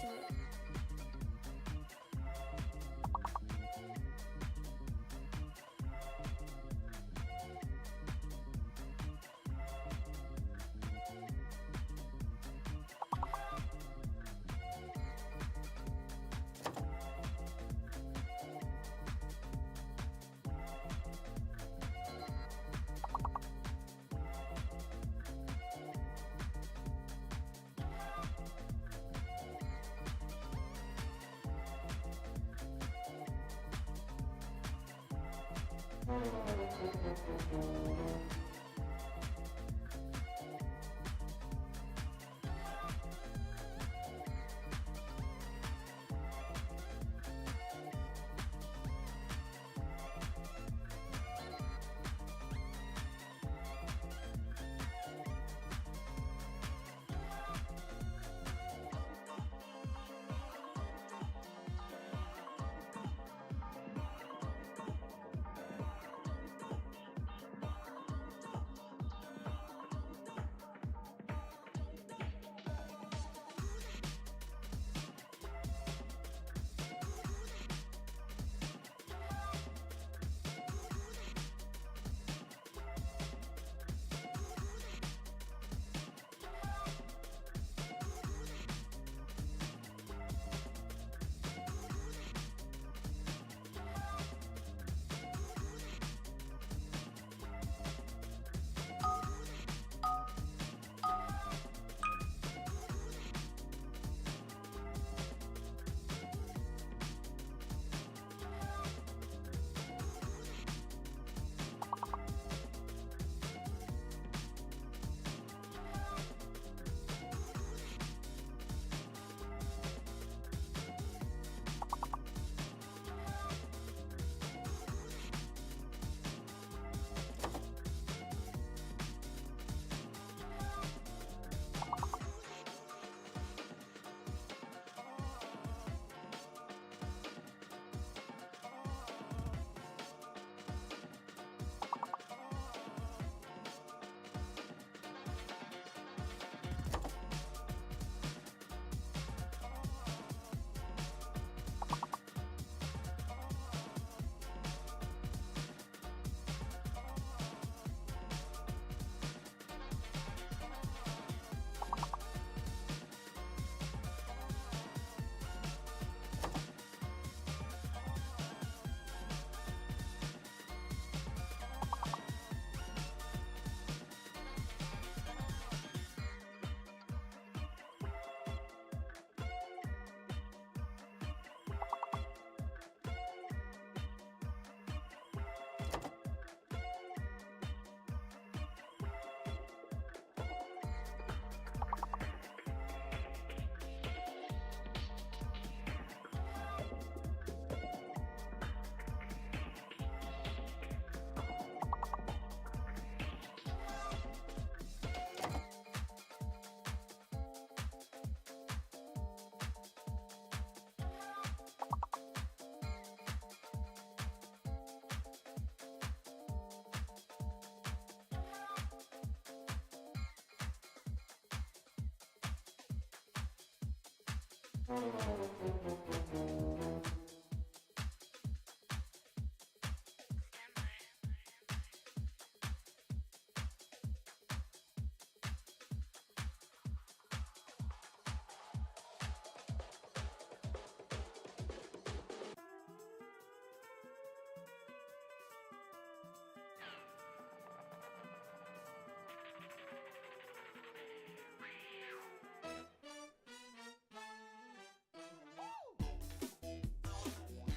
to it.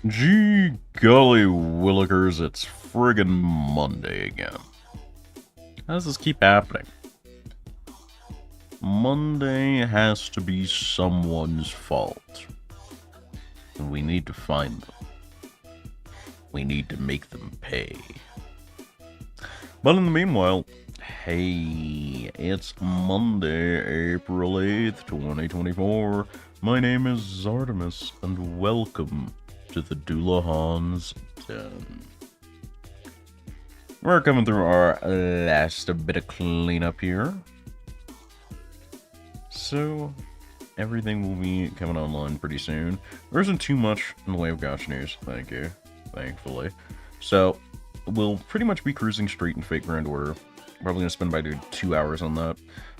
Gee golly willikers, it's friggin' Monday again. How does this keep happening? Monday has to be someone's fault. And we need to find them. We need to make them pay. But in the meanwhile, hey, it's Monday, April 8th, 2024. My name is Artemis, and welcome to the Doulahan's Den. We're coming through our last bit of cleanup here. So, everything will be coming online pretty soon. There isn't too much in the way of Gotcha news, thank you, thankfully. So, we'll pretty much be cruising straight in Fate Grand Order. Probably gonna spend about 2 hours on that,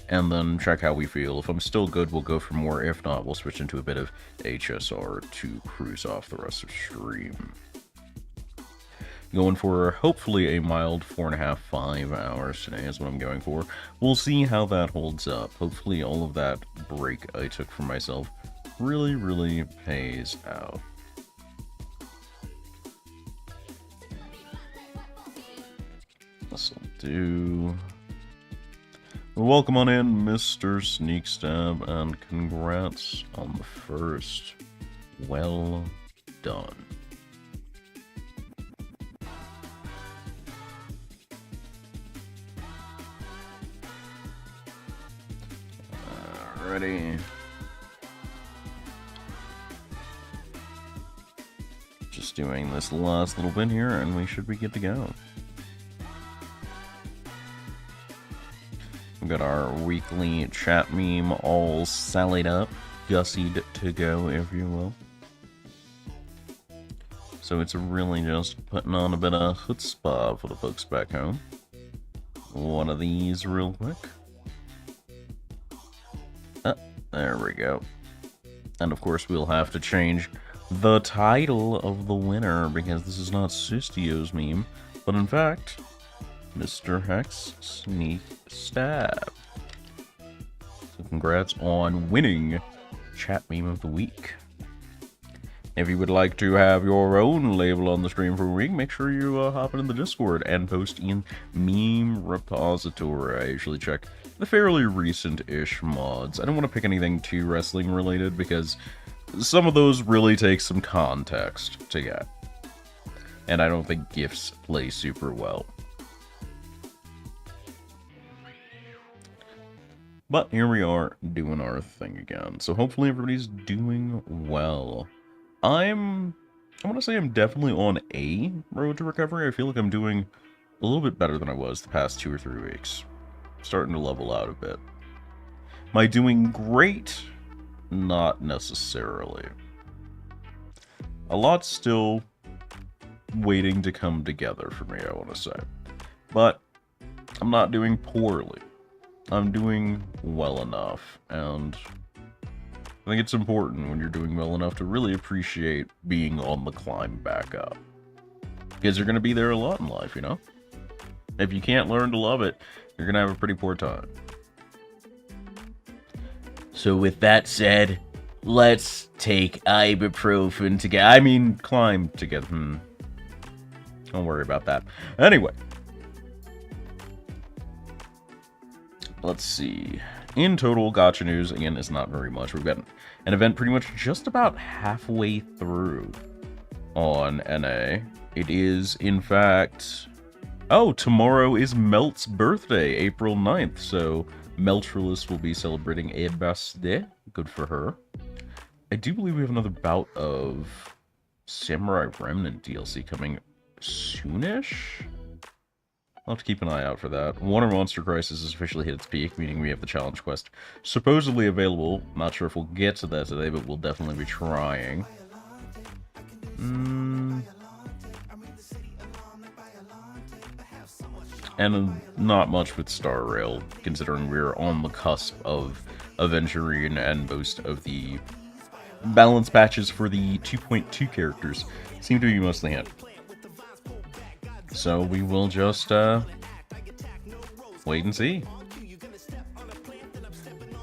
and then check how we feel. If I'm still good, we'll go for more. If not, we'll switch into a bit of HSR to cruise off the rest of stream. Going for hopefully a mild 4.5, 5 hours today is what I'm going for. We'll see how that holds up. Hopefully all of that break I took for myself really, really pays out. This'll do. Welcome on in, Mr. Sneakstab, and congrats on the first. Well done. Alrighty. Just doing this last little bit here, and we should be good to go. We've got our weekly chat meme all sallied up, gussied to go, if you will. So it's really just putting on a bit of chutzpah for the folks back home. One of these real quick. There we go. And of course we'll have to change the title of the winner, because this is not Sistio's meme, but in fact, Mr. Hex Sneak Stab. So congrats on winning Chat Meme of the Week. If you would like to have your own label on the stream for a week, make sure you hop in the Discord and post in Meme Repository. I usually check the fairly recent-ish mods. I don't want to pick anything too wrestling related, because some of those really take some context to get. And I don't think GIFs play super well. But here we are, doing our thing again. So hopefully everybody's doing well. I want to say I'm definitely on a road to recovery. I feel like I'm doing a little bit better than I was the past 2 or 3 weeks. Starting to level out a bit. Am I doing great? Not necessarily. A lot's still waiting to come together for me, I want to say. But I'm not doing poorly. I'm doing well enough, and I think it's important when you're doing well enough to really appreciate being on the climb back up. Because you're going to be there a lot in life, you know? If you can't learn to love it, you're going to have a pretty poor time. So with that said, let's take ibuprofen together. I mean, climb together. Don't worry about that. Anyway. Let's see. In total, Gotcha news, again, is not very much. We've got an event pretty much just about halfway through on NA. It is, in fact... Oh, tomorrow is Melt's birthday, April 9th, so Meltrellis will be celebrating a birthday. Good for her. I do believe we have another bout of Samurai Remnant DLC coming soonish? I'll have to keep an eye out for that. Water Monster Crisis has officially hit its peak, meaning we have the challenge quest supposedly available. Not sure if we'll get to that today, but we'll definitely be trying. And not much with Star Rail, considering we're on the cusp of Aventurine and most of the balance patches for the 2.2 characters seem to be mostly hit. So we will just wait and see.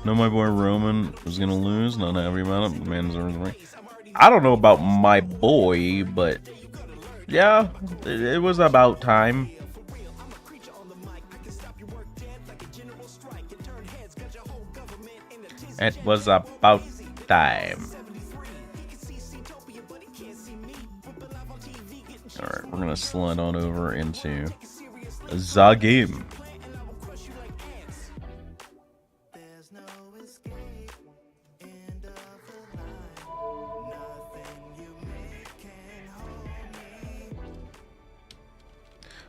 No, my boy Roman was gonna lose. Not happy about it. Man deserves a ring. I don't know about my boy, but yeah, it was about time. It was about time. Alright, we're gonna slide on over into the game.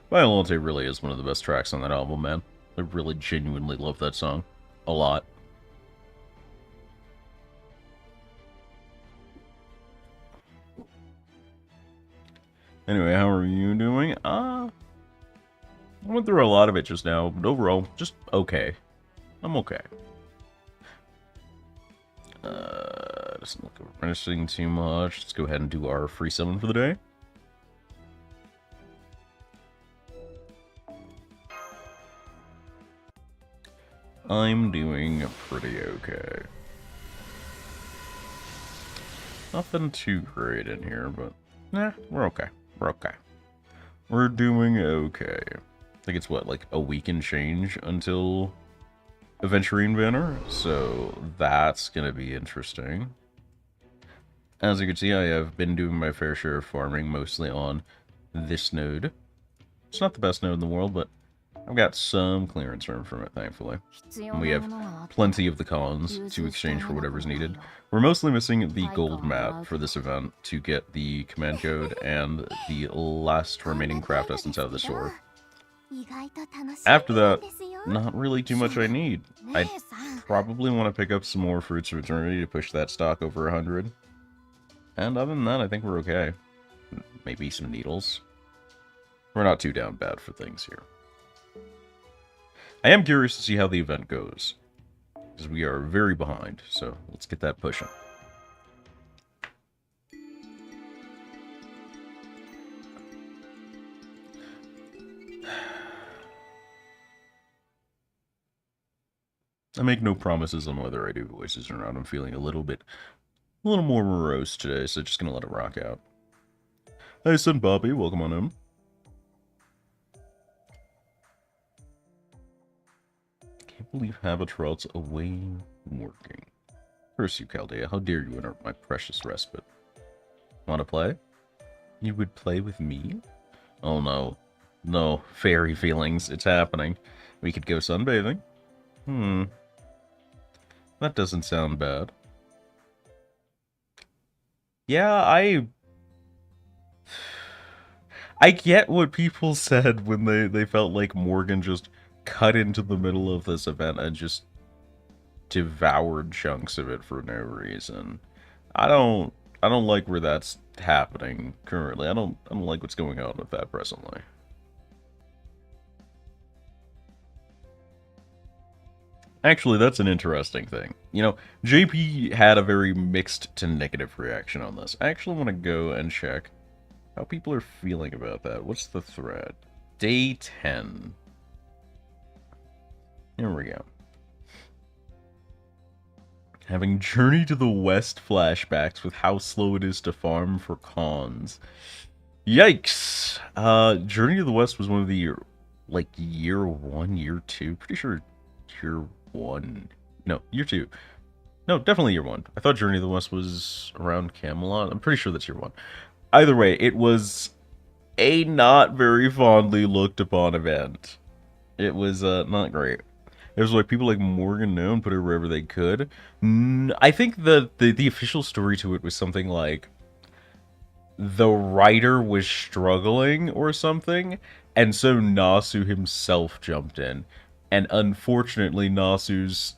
Violente really is one of the best tracks on that album, man. I really genuinely love that song. A lot. Anyway, how are you doing? I went through a lot of it just now, but overall, just okay. I'm okay. Doesn't look interesting too much. Let's go ahead and do our free summon for the day. I'm doing pretty okay. Nothing too great in here, but we're okay. We're okay. We're doing okay. I think it's what, like a week and change until Aventurine Banner, so that's gonna be interesting. As you can see, I have been doing my fair share of farming, mostly on this node. It's not the best node in the world, but I've got some clearance room from it, thankfully. And we have plenty of the cons to exchange for whatever's needed. We're mostly missing the gold map for this event to get the command code and the last remaining craft essence out of the store. After that, not really too much I need. I probably want to pick up some more Fruits of Eternity to push that stock over 100. And other than that, I think we're okay. Maybe some needles. We're not too down bad for things here. I am curious to see how the event goes, because we are very behind, so let's get that pushing. I make no promises on whether I do voices or not. I'm feeling a little more morose today, so just gonna let it rock out. Hey, son Bobby, welcome on in. Can't believe Habitrot's away working. Curse you, Chaldea. How dare you interrupt my precious respite? Want to play? You would play with me? Oh no. No, fairy feelings. It's happening. We could go sunbathing. That doesn't sound bad. Yeah, I get what people said when they felt like Morgan just cut into the middle of this event and just devoured chunks of it for no reason. I don't like where that's happening currently. I don't like what's going on with that presently. Actually, that's an interesting thing. You know, JP had a very mixed to negative reaction on this. I actually want to go and check how people are feeling about that. What's the thread? Day 10. Here we go. Having Journey to the West flashbacks with how slow it is to farm for cons. Yikes! Journey to the West was one of the, like, year 1, year 2. Pretty sure year 1. No, year 2. No, definitely year 1. I thought Journey to the West was around Camelot. I'm pretty sure that's year 1. Either way, it was a not very fondly looked upon event. It was not great. It was like people like Morgan Known put it wherever they could. I think the official story to it was something like the writer was struggling or something, and so Nasu himself jumped in. And unfortunately, Nasu's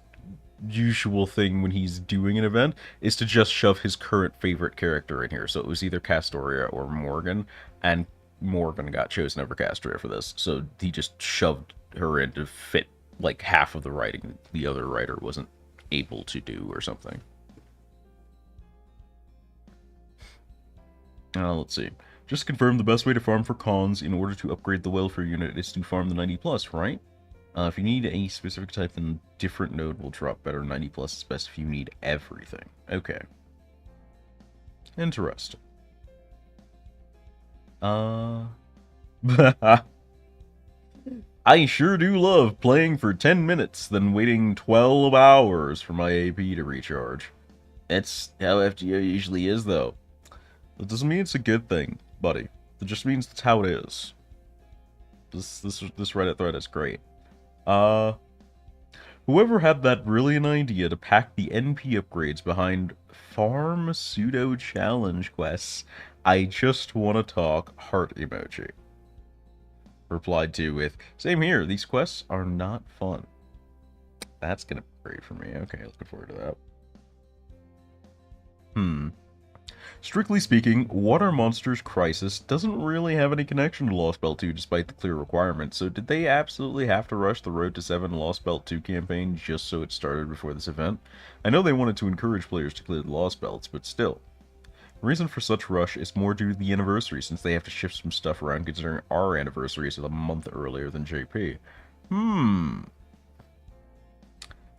usual thing when he's doing an event is to just shove his current favorite character in here. So it was either Castoria or Morgan, and Morgan got chosen over Castoria for this. So he just shoved her in to fit like half of the writing the other writer wasn't able to do or something. Let's see. Just confirm the best way to farm for cons in order to upgrade the welfare unit is to farm the 90+, right? If you need a specific type, then different node will drop better. 90+ is best if you need everything. Okay. Interesting. I sure do love playing for 10 minutes, then waiting 12 hours for my AP to recharge. That's how FGO usually is, though. That doesn't mean it's a good thing, buddy. It just means that's how it is. This Reddit thread is great. Whoever had that brilliant idea to pack the NP upgrades behind farm pseudo challenge quests, I just want to talk heart emoji. Replied to with, same here, these quests are not fun. That's gonna be great for me. Okay, looking forward to that. Strictly speaking, Water Monsters Crisis doesn't really have any connection to Lost Belt 2 despite the clear requirements, so did they absolutely have to rush the Road to 7 Lost Belt 2 campaign just so it started before this event? I know they wanted to encourage players to clear the Lost Belts, but still. The reason for such rush is more due to the anniversary, since they have to shift some stuff around considering our anniversary is a month earlier than JP.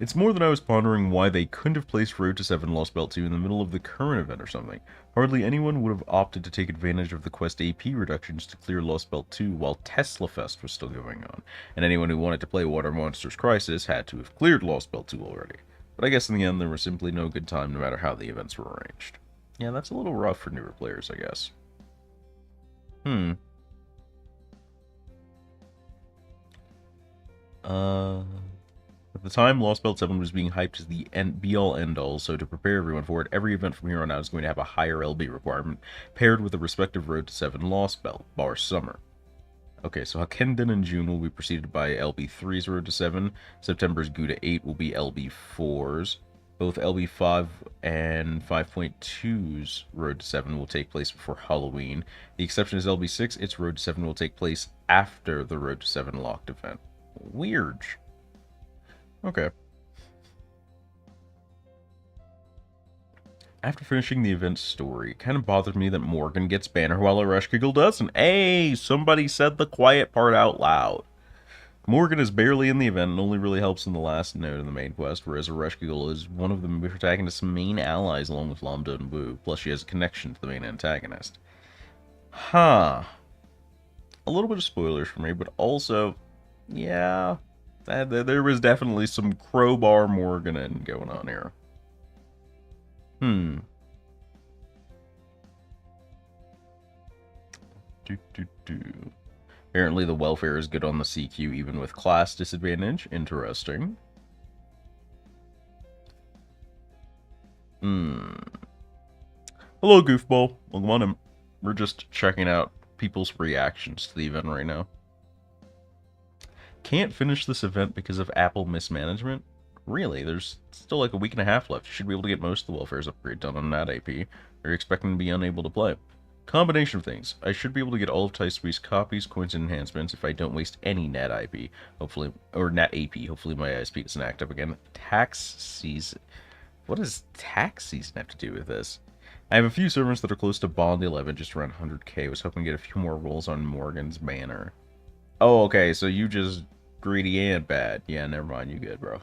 It's more than I was pondering why they couldn't have placed Road to 7 Lost Belt 2 in the middle of the current event or something. Hardly anyone would have opted to take advantage of the quest AP reductions to clear Lost Belt 2 while Tesla Fest was still going on, and anyone who wanted to play Water Monsters Crisis had to have cleared Lost Belt 2 already. But I guess in the end there was simply no good time no matter how the events were arranged. Yeah, that's a little rough for newer players, I guess. At the time, Lost Belt 7 was being hyped as the be-all end-all, so to prepare everyone for it, every event from here on out is going to have a higher LB requirement, paired with the respective Road to 7 Lost Belt, bar summer. Okay, so Hakenden in June will be preceded by LB3's Road to 7, September's Gouda 8 will be LB4's, both LB5 and 5.2's Road to 7 will take place before Halloween. The exception is LB6, its Road to 7 will take place after the Road to 7 locked event. Weird. Okay. After finishing the event's story, it kind of bothered me that Morgan gets banner while Ereshkigal doesn't. Hey, somebody said the quiet part out loud. Morgan is barely in the event and only really helps in the last node in the main quest, whereas Ereshkigal is one of the protagonist's main allies along with Lambda and Wu, plus she has a connection to the main antagonist. Huh. A little bit of spoilers for me, but also, yeah, there was definitely some crowbar Morgan going on here. Apparently the welfare is good on the CQ even with class disadvantage. Interesting. Hello, Goofball. Welcome on in. We're just checking out people's reactions to the event right now. Can't finish this event because of Apple mismanagement? Really, there's still like a week and a half left. You should be able to get most of the welfare's upgrade done on that AP. Or you're expecting to be unable to play. Combination of things. I should be able to get all of Tysui's copies, coins, and enhancements if I don't waste any net IP. Hopefully, or net AP. Hopefully my ISP doesn't act up again. Tax season. What does tax season have to do with this? I have a few servants that are close to Bond 11, just around 100k. Was hoping to get a few more rolls on Morgan's banner. Oh, okay, so you just greedy and bad. Yeah, never mind, you good, bro.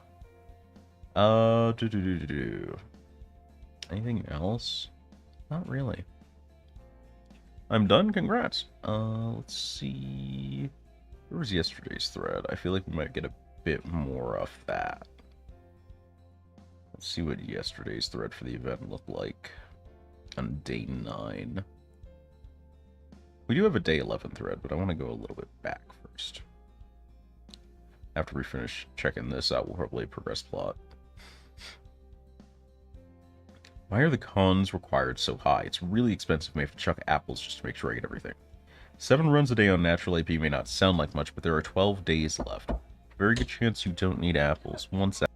Anything else? Not really. I'm done, congrats. Let's see. Where was yesterday's thread? I feel like we might get a bit more of that. Let's see what yesterday's thread for the event looked like on day 9. We do have a day 11 thread, but I want to go a little bit back first. After we finish checking this out, we'll probably progress plot. Why are the cons required so high? It's really expensive. We have to chuck apples just to make sure I get everything. 7 runs a day on natural AP may not sound like much, but there are 12 days left. Very good chance you don't need apples. 1 second.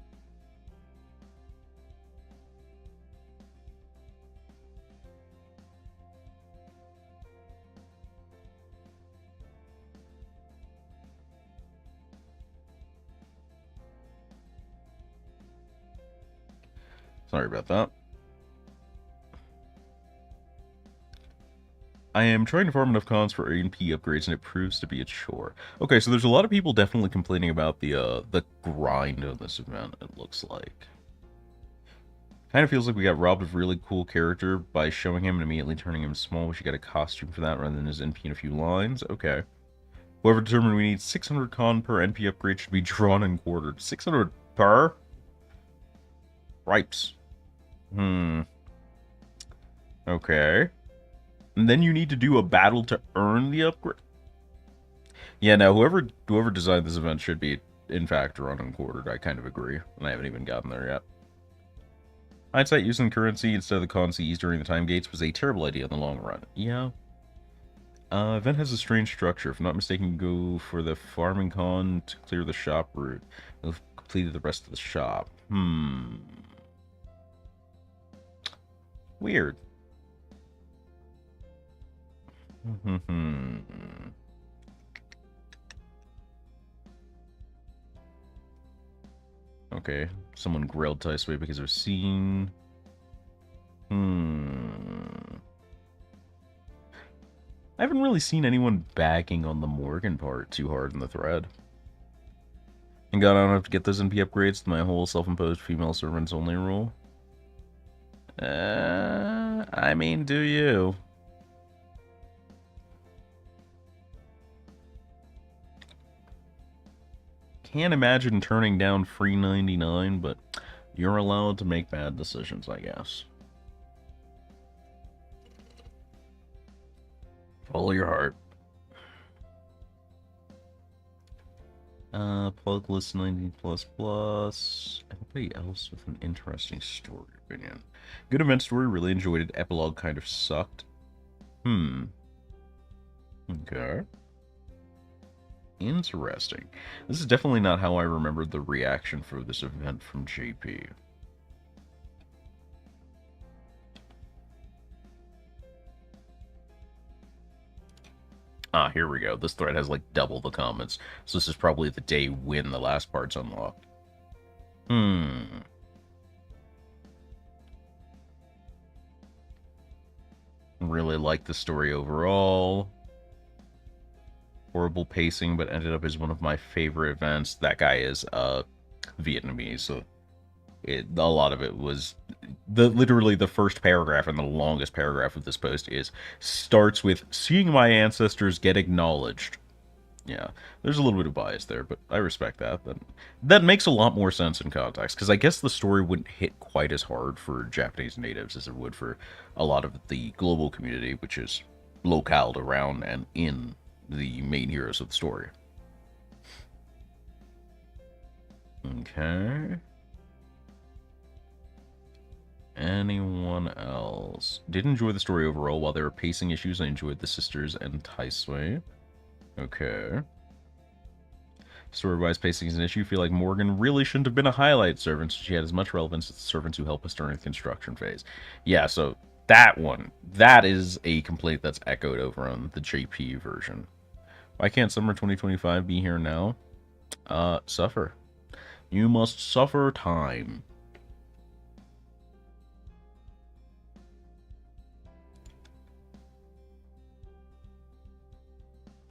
Sorry about that. I am trying to farm enough cons for A&P upgrades, and it proves to be a chore. Okay, so there's a lot of people definitely complaining about the grind of this event, it looks like. Kind of feels like we got robbed of a really cool character by showing him and immediately turning him small. We should get a costume for that rather than his NP in a few lines. Okay. Whoever determined we need 600 con per NP upgrade should be drawn and quartered. 600 per? Ripes. Okay. And then you need to do a battle to earn the upgrade. Yeah, no, whoever designed this event should be, in fact, drawn and quartered. I kind of agree. And I haven't even gotten there yet. Hindsight using currency instead of the con Cs during the time gates was a terrible idea in the long run. Yeah. Event has a strange structure. If I'm not mistaken, go for the farming con to clear the shop route. You've completed the rest of the shop. Weird. Okay, someone grilled Ticeway because of scene. I haven't really seen anyone bagging on the Morgan part too hard in the thread. And God, I don't have to get those NP upgrades to my whole self-imposed female servants only rule. I mean, do you? Can't imagine turning down free 99, but you're allowed to make bad decisions, I guess. Follow your heart. Plugless 90++. Anybody else with an interesting story opinion? Good event story, really enjoyed it. Epilogue kind of sucked. Okay. Interesting. This is definitely not how I remembered the reaction for this event from JP. Ah, here we go. This thread has like double the comments. So this is probably the day when the last part's unlocked. Really liked the story overall. Horrible pacing, but ended up as one of my favorite events. That guy is Vietnamese, so a lot of it was literally the first paragraph and the longest paragraph of this post starts with seeing my ancestors get acknowledged. Yeah, there's a little bit of bias there, but I respect that. That makes a lot more sense in context, because I guess the story wouldn't hit quite as hard for Japanese natives as it would for a lot of the global community, which is localed around and in the main heroes of the story. Okay. Anyone else? Did enjoy the story overall. While there were pacing issues, I enjoyed the sisters and Taisui. Okay. Story-wise, pacing is an issue. Feel like Morgan really shouldn't have been a highlight servant. She had as much relevance as the servants who help us during the construction phase. Yeah, so that one. That is a complaint that's echoed over on the JP version. Why can't summer 2025 be here now? Suffer. You must suffer time.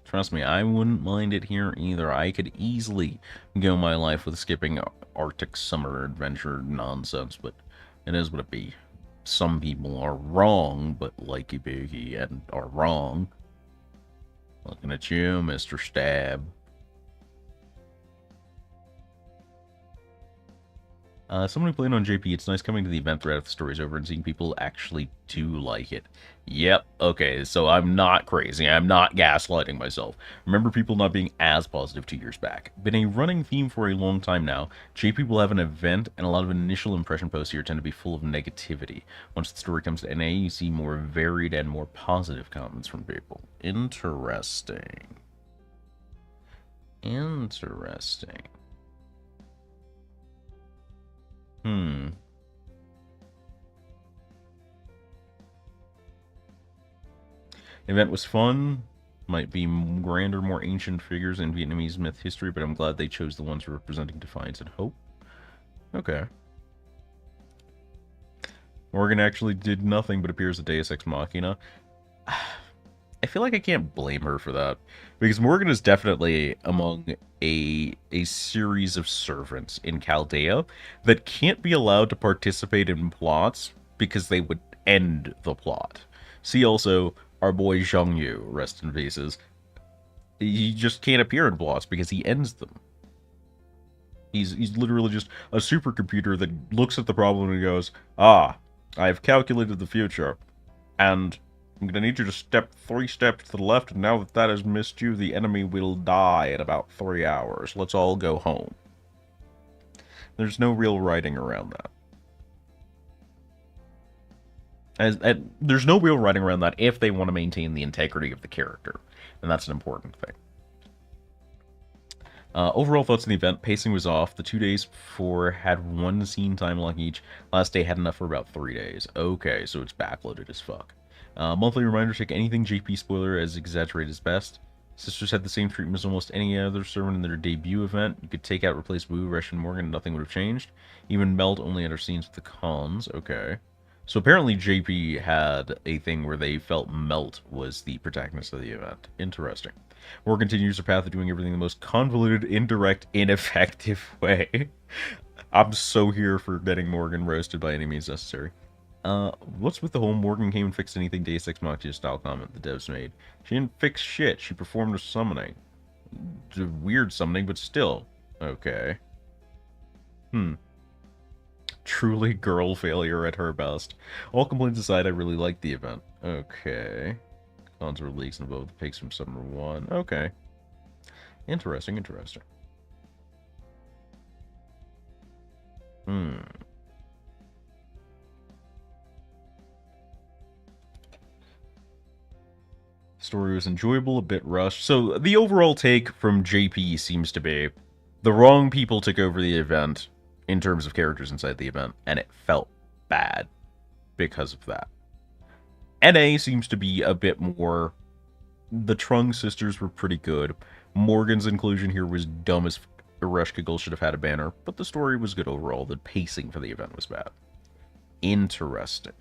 Trust me, I wouldn't mind it here either. I could easily go my life with skipping Arctic summer adventure nonsense, but it is what it be. Some people are wrong, but likey biggie and are wrong. Looking at you, Mr. Stab. Someone who played on JP, it's nice coming to the event thread if the story's over and seeing people actually do like it. Yep, okay, so I'm not crazy. I'm not gaslighting myself. Remember people not being as positive 2 years back. Been a running theme for a long time now. JP will have an event, and a lot of initial impression posts here tend to be full of negativity. Once the story comes to NA, you see more varied and more positive comments from people. Interesting. Interesting. Event was fun. Might be grander, more ancient figures in Vietnamese myth history, but I'm glad they chose the ones representing defiance and hope. Okay. Morgan actually did nothing but appear as a Deus Ex Machina. I feel like I can't blame her for that, because Morgan is definitely among a series of servants in Chaldea that can't be allowed to participate in plots because they would end the plot. See also our boy Zhang Yu, rest in pieces. He just can't appear in plots because he ends them. He's literally just a supercomputer that looks at the problem and goes, "Ah, I've calculated the future, and I'm gonna need you to step 3 steps to the left, and now that has missed you, the enemy will die in about 3 hours. Let's all go home." There's no real writing around that. There's no real writing around that if they want to maintain the integrity of the character, and that's an important thing. Overall thoughts on the event: pacing was off. The 2 days before had 1 scene time lock each. Last day had enough for about 3 days. Okay, so it's backloaded as fuck. Monthly reminder, check anything JP spoiler as exaggerated as best. Sisters had the same treatment as almost any other servant in their debut event. You could take out, replace Wu, Resh, and Morgan, and nothing would have changed. Even Meld only had her scenes with the cons. Okay. So apparently JP had a thing where they felt Melt was the protagonist of the event. Interesting. Morgan continues her path of doing everything the most convoluted, indirect, ineffective way. I'm so here for getting Morgan roasted by any means necessary. What's with the whole Morgan came and fixed anything Deus Ex Machina style comment the devs made? She didn't fix shit. She performed a summoning. Weird summoning, but still. Okay. Truly girl failure at her best. All complaints aside, I really liked the event. Okay. Cons were leaks and both the pigs from Summer 1. Okay. Interesting, interesting. Story was enjoyable, a bit rushed. So the overall take from JP seems to be the wrong people took over the event in terms of characters inside the event, and it felt bad because of that. NA seems to be a bit more... The Trung sisters were pretty good. Morgan's inclusion here was dumb as Ereshkigal should have had a banner, but the story was good overall. The pacing for the event was bad. Interesting.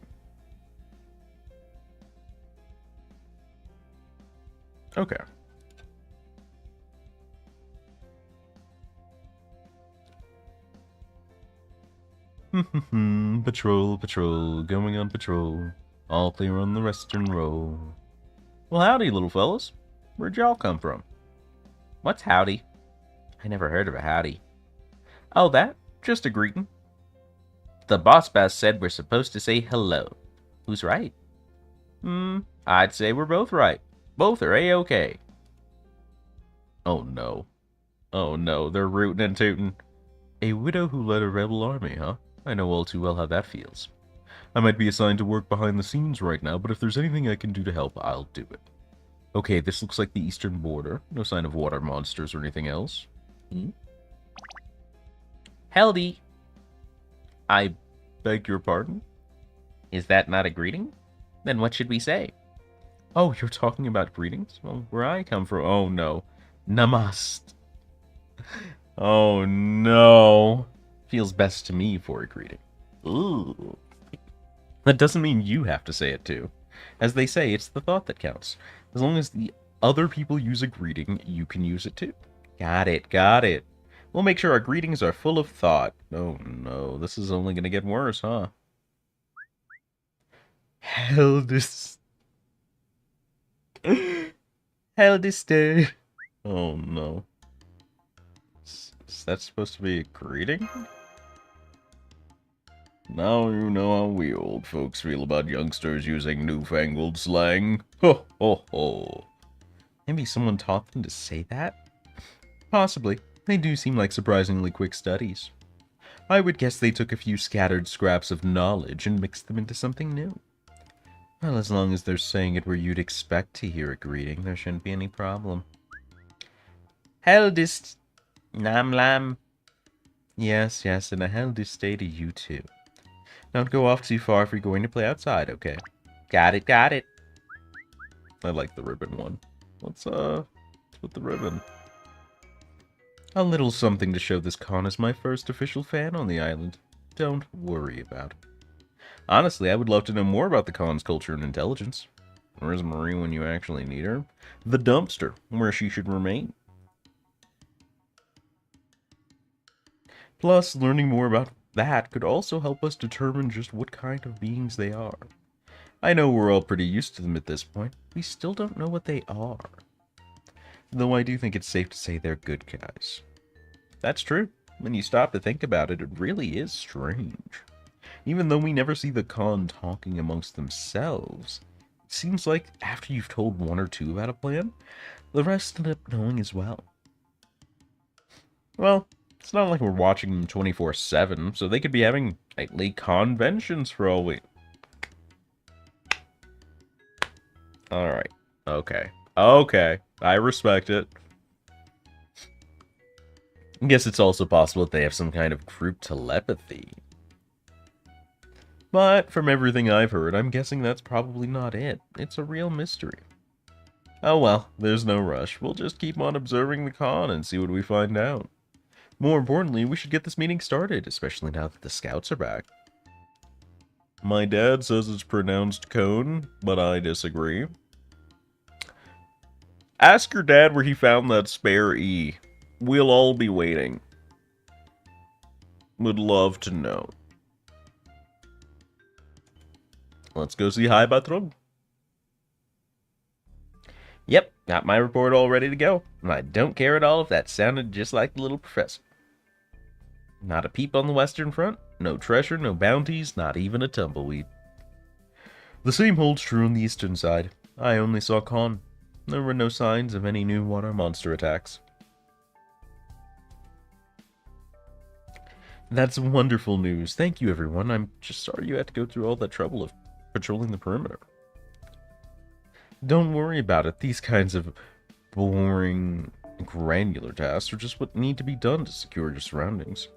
Okay. Patrol, patrol, going on patrol. All clear on the western row. Well, howdy, little fellas. Where'd y'all come from? What's howdy? I never heard of a howdy. Oh, that? Just a greeting. The boss bass said we're supposed to say hello. Who's right? I'd say we're both right. Both are A-okay. Oh no. Oh no, they're rootin' and tootin'. A widow who led a rebel army, huh? I know all too well how that feels. I might be assigned to work behind the scenes right now, but if there's anything I can do to help, I'll do it. Okay, this looks like the eastern border. No sign of water monsters or anything else. Howdy. I beg your pardon? Is that not a greeting? Then what should we say? Oh, you're talking about greetings? Well, where I come from... Oh, no. Namaste. Oh, no. Feels best to me for a greeting. Ooh. That doesn't mean you have to say it, too. As they say, it's the thought that counts. As long as the other people use a greeting, you can use it, too. Got it, got it. We'll make sure our greetings are full of thought. Oh, no. This is only going to get worse, huh? Heldest. Heldester. Oh, no. Is that supposed to be a greeting? Now you know how we old folks feel about youngsters using newfangled slang. Ho, ho, ho. Maybe someone taught them to say that? Possibly. They do seem like surprisingly quick studies. I would guess they took a few scattered scraps of knowledge and mixed them into something new. Well, as long as they're saying it where you'd expect to hear a greeting, there shouldn't be any problem. Heldest. Nam lam. Yes, yes, and a heldest day to you too. Don't go off too far if you're going to play outside, okay? Got it, got it. I like the ribbon one. What's with the ribbon? A little something to show this con is my first official fan on the island. Don't worry about it. Honestly, I would love to know more about the con's culture and intelligence. Where's Marie when you actually need her? The dumpster, where she should remain. Plus, learning more about that could also help us determine just what kind of beings they are. I know we're all pretty used to them at this point. We still don't know what they are. Though I do think it's safe to say they're good guys. That's true. When you stop to think about it, it really is strange. Even though we never see the con talking amongst themselves, it seems like after you've told one or two about a plan, the rest end up knowing as well. Well, it's not like we're watching them 24/7, so they could be having nightly conventions for all we... Alright. Okay. Okay. I respect it. I guess it's also possible that they have some kind of group telepathy. But from everything I've heard, I'm guessing that's probably not it. It's a real mystery. Oh well, there's no rush. We'll just keep on observing the con and see what we find out. More importantly, we should get this meeting started, especially now that the scouts are back. My dad says it's pronounced cone, but I disagree. Ask your dad where he found that spare E. We'll all be waiting. Would love to know. Let's go see High Patron. Yep, got my report all ready to go. And I don't care at all if that sounded just like the little professor. Not a peep on the Western Front, no treasure, no bounties, not even a tumbleweed. The same holds true on the eastern side. I only saw Con. There were no signs of any new water monster attacks. That's wonderful news. Thank you, everyone. I'm just sorry you had to go through all that trouble of patrolling the perimeter. Don't worry about it. These kinds of boring, granular tasks are just what need to be done to secure your surroundings.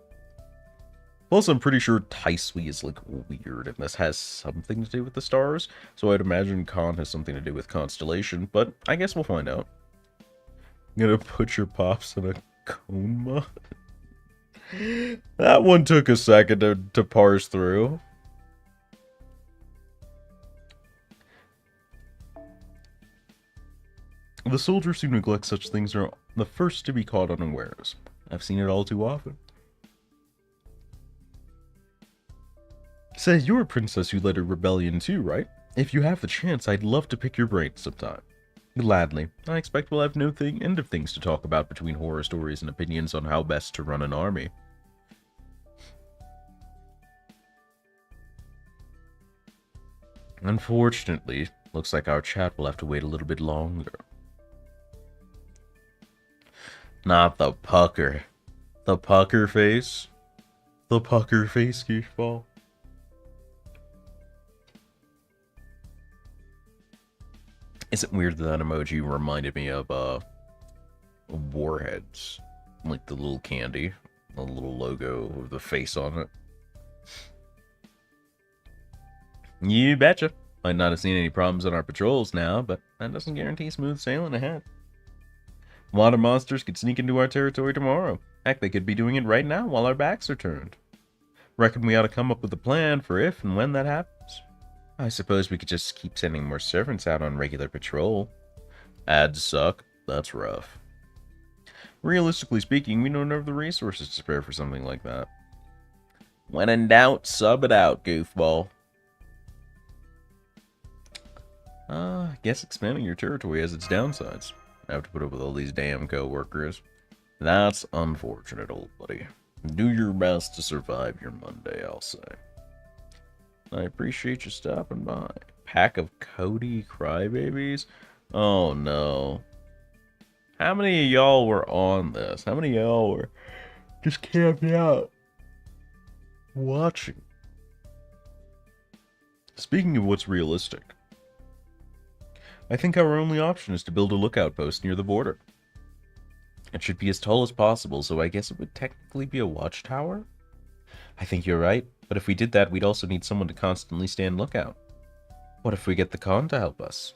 Plus, I'm pretty sure Taisui is, like, weird, and this has something to do with the stars, so I'd imagine Khan has something to do with Constellation, but I guess we'll find out. Gonna put your pops in a coma? That one took a second to parse through. The soldiers who neglect such things are the first to be caught unawares. I've seen it all too often. Say, you're a princess who led a rebellion too, right? If you have the chance, I'd love to pick your brain sometime. Gladly. I expect we'll have no end of things to talk about between horror stories and opinions on how best to run an army. Unfortunately, looks like our chat will have to wait a little bit longer. Not the pucker. The pucker face? The pucker face, goofball. Is it weird that emoji reminded me of, warheads? Like the little candy. The little logo with the face on it. You betcha. Might not have seen any problems on our patrols now, but that doesn't guarantee smooth sailing ahead. Water monsters could sneak into our territory tomorrow. Heck, they could be doing it right now while our backs are turned. Reckon we ought to come up with a plan for if and when that happens. I suppose we could just keep sending more servants out on regular patrol. Ads suck. That's rough. Realistically speaking, we don't have the resources to spare for something like that. When in doubt, sub it out, goofball. I guess expanding your territory has its downsides. I have to put up with all these damn co-workers. That's unfortunate, old buddy. Do your best to survive your Monday, I'll say. I appreciate you stopping by. Pack of Cody crybabies? Oh no. How many of y'all were on this? How many of y'all were just camping out? Watching. Speaking of what's realistic, I think our only option is to build a lookout post near the border. It should be as tall as possible, so I guess it would technically be a watchtower? I think you're right, but if we did that, we'd also need someone to constantly stand lookout. What if we get the Khan to help us?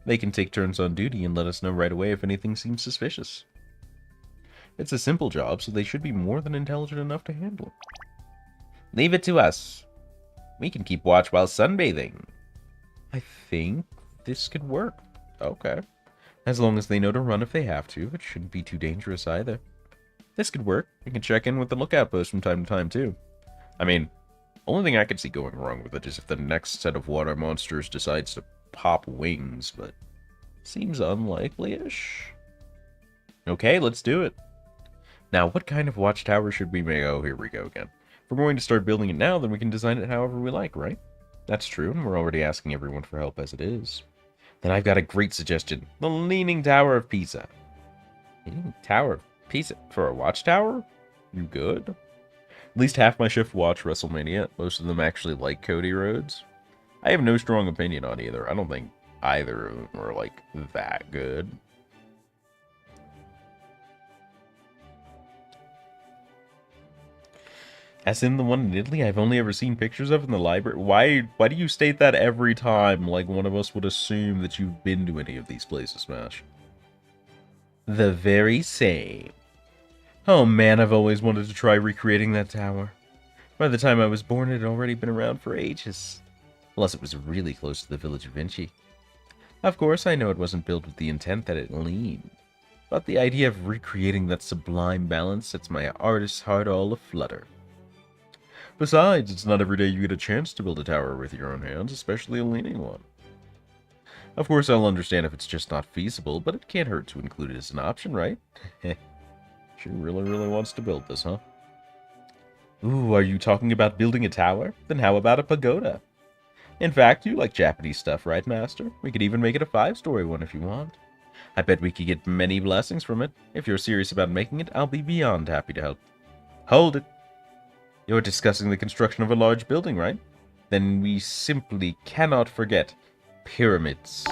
They can take turns on duty and let us know right away if anything seems suspicious. It's a simple job, so they should be more than intelligent enough to handle it. Leave it to us. We can keep watch while sunbathing. I think this could work. Okay. As long as they know to run if they have to, it shouldn't be too dangerous either. This could work. We can check in with the lookout post from time to time, too. I mean, only thing I could see going wrong with it is if the next set of water monsters decides to pop wings, but seems unlikely-ish. Okay, let's do it. Now, what kind of watchtower should we make? Oh, here we go again. If we're going to start building it now, then we can design it however we like, right? That's true, and we're already asking everyone for help as it is. Then I've got a great suggestion. The Leaning Tower of Pisa. Leaning Tower of Pisa? For a watchtower? You good? At least half my shift watch WrestleMania. Most of them actually like Cody Rhodes. I have no strong opinion on either. I don't think either of them are, like, that good. As in the one in Italy I've only ever seen pictures of in the library? Why do you state that every time, like one of us would assume that you've been to any of these places, Smash? The very same. Oh man, I've always wanted to try recreating that tower. By the time I was born, it had already been around for ages. Plus, it was really close to the village of Vinci. Of course, I know it wasn't built with the intent that it leaned. But the idea of recreating that sublime balance sets my artist's heart all aflutter. Besides, it's not every day you get a chance to build a tower with your own hands, especially a leaning one. Of course, I'll understand if it's just not feasible, but it can't hurt to include it as an option, right? She really wants to build this, huh? Ooh, are you talking about building a tower? Then how about a pagoda? In fact, you like Japanese stuff, right, Master? We could even make it a 5-story one if you want. I bet we could get many blessings from it. If you're serious about making it, I'll be beyond happy to help. Hold it! You're discussing the construction of a large building, right? Then we simply cannot forget pyramids.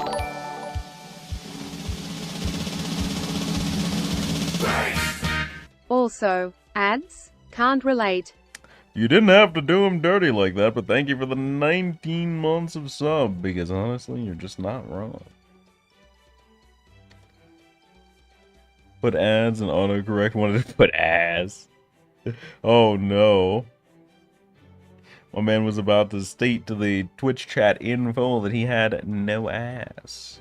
Also, ads? Can't relate. You didn't have to do him dirty like that, but thank you for the 19 months of sub, because honestly, you're just not wrong. Put ads and autocorrect wanted to put ass. Oh no. My man was about to state to the Twitch chat info that he had no ass.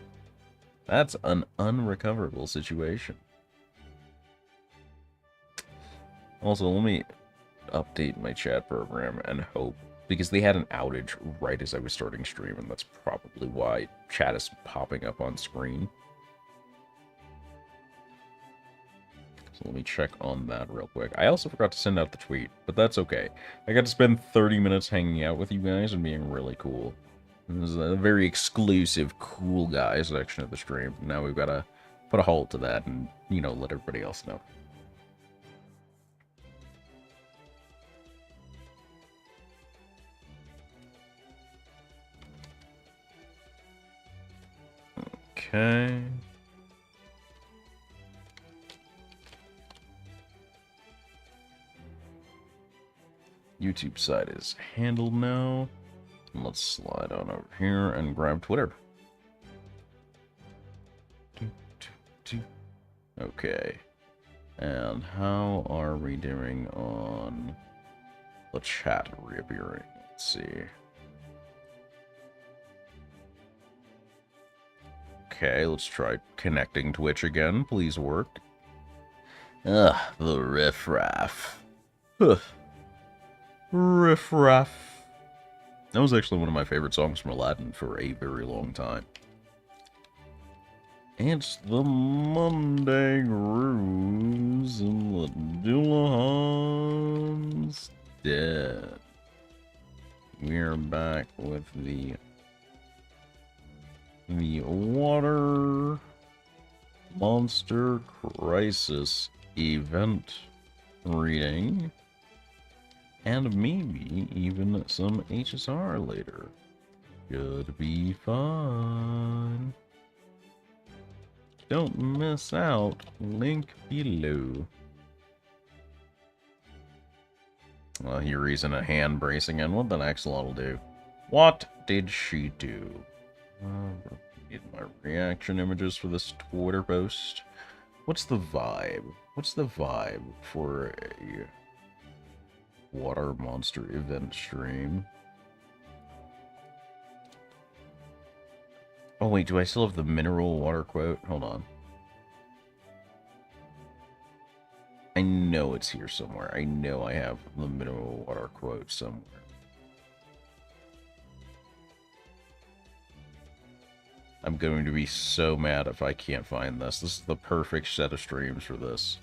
That's an unrecoverable situation. Also, let me update my chat program and hope, because they had an outage right as I was starting stream, and that's probably why chat is popping up on screen. So let me check on that real quick. I also forgot to send out the tweet, but that's okay. I got to spend 30 minutes hanging out with you guys and being really cool. This is a very exclusive cool guy section of the stream. Now we've got to put a halt to that and, you know, let everybody else know. Okay. YouTube side is handled now. Let's slide on over here and grab Twitter. Okay. And how are we doing on the chat reappearing? Let's see. Okay, let's try connecting Twitch again. Please work. Ugh, the riffraff. Huh. Riffraff. That was actually one of my favorite songs from Aladdin for a very long time. It's the Monday Grooves and the Dullahan's dead. We're back with the Water Monster Crisis event reading. And maybe even some HSR later. Should be fun. Don't miss out. Link below. Well, here he's in a hand bracing, and what the Axolotl will do? What did she do? Get my reaction images for this Twitter post. What's the vibe? What's the vibe for a water monster event stream? Oh wait, do I still have the mineral water quote? Hold on. I know it's here somewhere. I know I have the mineral water quote somewhere. I'm going to be so mad if I can't find this. This is the perfect set of streams for this.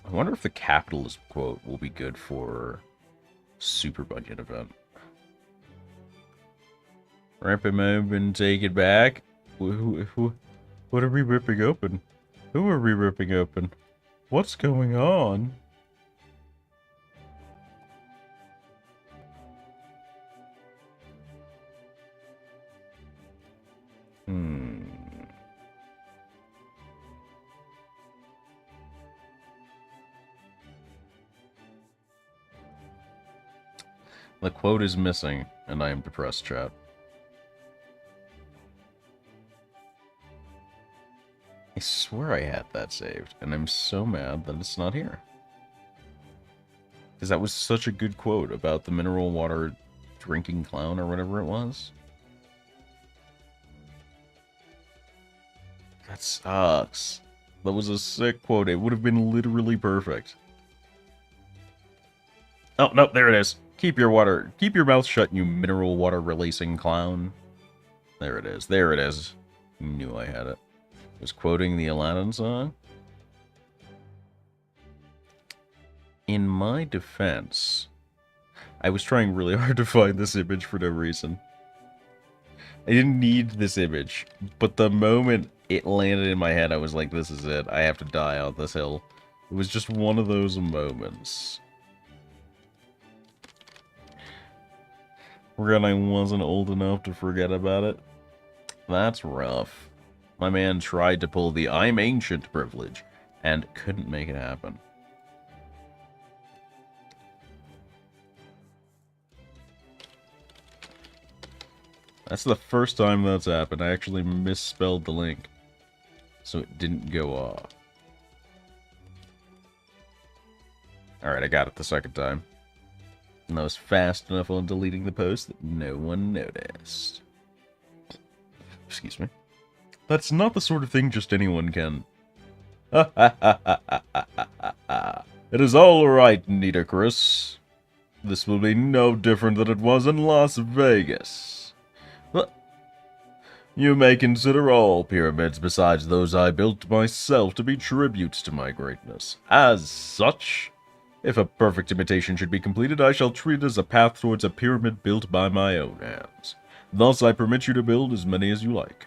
I wonder if the capitalist quote will be good for Super Bunyan event. Rip him open, take it back. What are we ripping open? Who are we ripping open? What's going on? The quote is missing, and I am depressed, chat. I swear I had that saved, and I'm so mad that it's not here. Because that was such a good quote about the mineral water drinking clown or whatever it was. That sucks. That was a sick quote. It would have been literally perfect. Oh, no, there it is. Keep your mouth shut, you mineral water releasing clown. There it is. There it is. You knew I had it. Was quoting the Aladdin song. In my defense, I was trying really hard to find this image for no reason. I didn't need this image, but the moment it landed in my head, I was like, this is it. I have to die on this hill. It was just one of those moments. Forgot I wasn't old enough to forget about it. That's rough. My man tried to pull the I'm ancient privilege, and couldn't make it happen. That's the first time that's happened. I actually misspelled the link, so it didn't go off. Alright, I got it the second time. And I was fast enough on deleting the post that no one noticed. Excuse me. That's not the sort of thing just anyone can. It is all right, Nitocris. This will be no different than it was in Las Vegas. You may consider all pyramids besides those I built myself to be tributes to my greatness. As such, if a perfect imitation should be completed, I shall treat it as a path towards a pyramid built by my own hands. Thus I permit you to build as many as you like,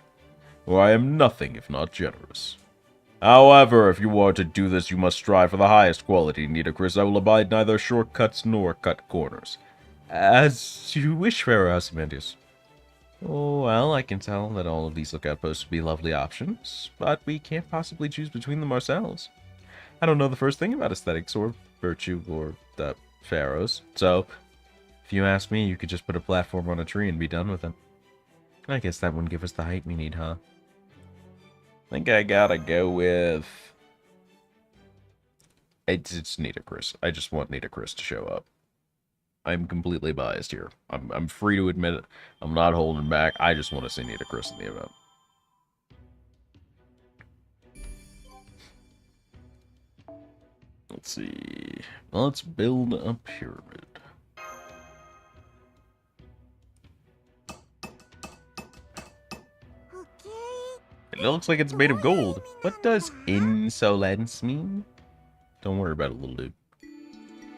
for I am nothing if not generous. However, if you are to do this, you must strive for the highest quality, Nitocris. I will abide neither shortcuts nor cut corners. As you wish, Pharaoh Ozymandias. Oh, well, I can tell that all of these lookout posts would be lovely options, but we can't possibly choose between them ourselves. I don't know the first thing about aesthetics or virtue or the pharaohs, so if you ask me, you could just put a platform on a tree and be done with it. I guess that wouldn't give us the height we need, huh? I think I gotta go with... It's Nitocris. I just want Nitocris to show up. I'm completely biased here. I'm free to admit it. I'm not holding back. I just want to see Nitocris in the event. Let's see. Let's build a pyramid. It looks like it's made of gold. What does insolence mean? Don't worry about it, little dude.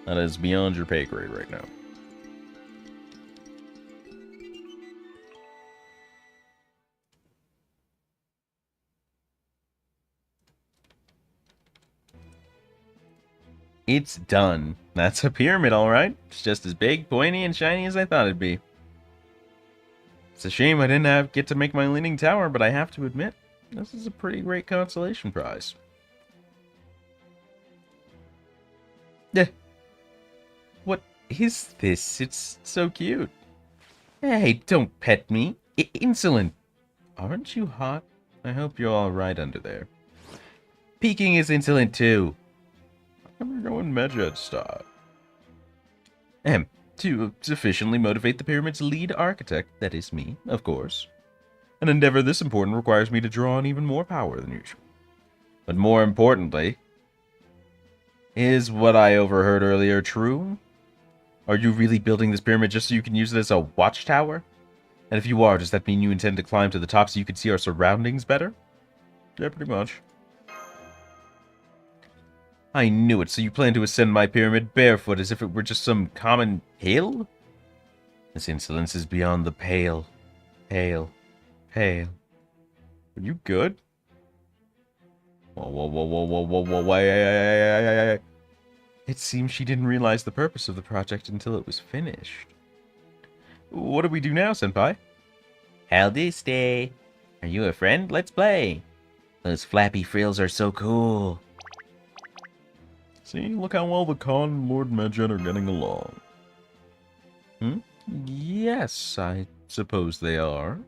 That is beyond your pay grade right now. It's done. That's a pyramid, alright. It's just as big, pointy, and shiny as I thought it'd be. It's a shame I didn't get to make my leaning tower, but I have to admit, this is a pretty great consolation prize. Yeah. What is this? It's so cute. Hey, don't pet me. Insolent. Aren't you hot? I hope you're alright under there. Peking is insolent too. I'm going Medjed style. To sufficiently motivate the pyramid's lead architect, that is me, of course. An endeavor this important requires me to draw on even more power than usual. But more importantly, is what I overheard earlier true? Are you really building this pyramid just so you can use it as a watchtower? And if you are, does that mean you intend to climb to the top so you can see our surroundings better? Yeah, pretty much. I knew it, so you plan to ascend my pyramid barefoot as if it were just some common hill? This insolence is beyond the pale. Pale. Pale. Are you good? Whoa, whoa, whoa, whoa, whoa, whoa, whoa, whoa, It seems she didn't realize the purpose of the project until it was finished. What do we do now, Senpai? How do you stay? Are you a friend? Let's play. Those flappy frills are so cool. See, look how well the Khan and Lord Medjed are getting along. Hmm? Yes, I suppose they are.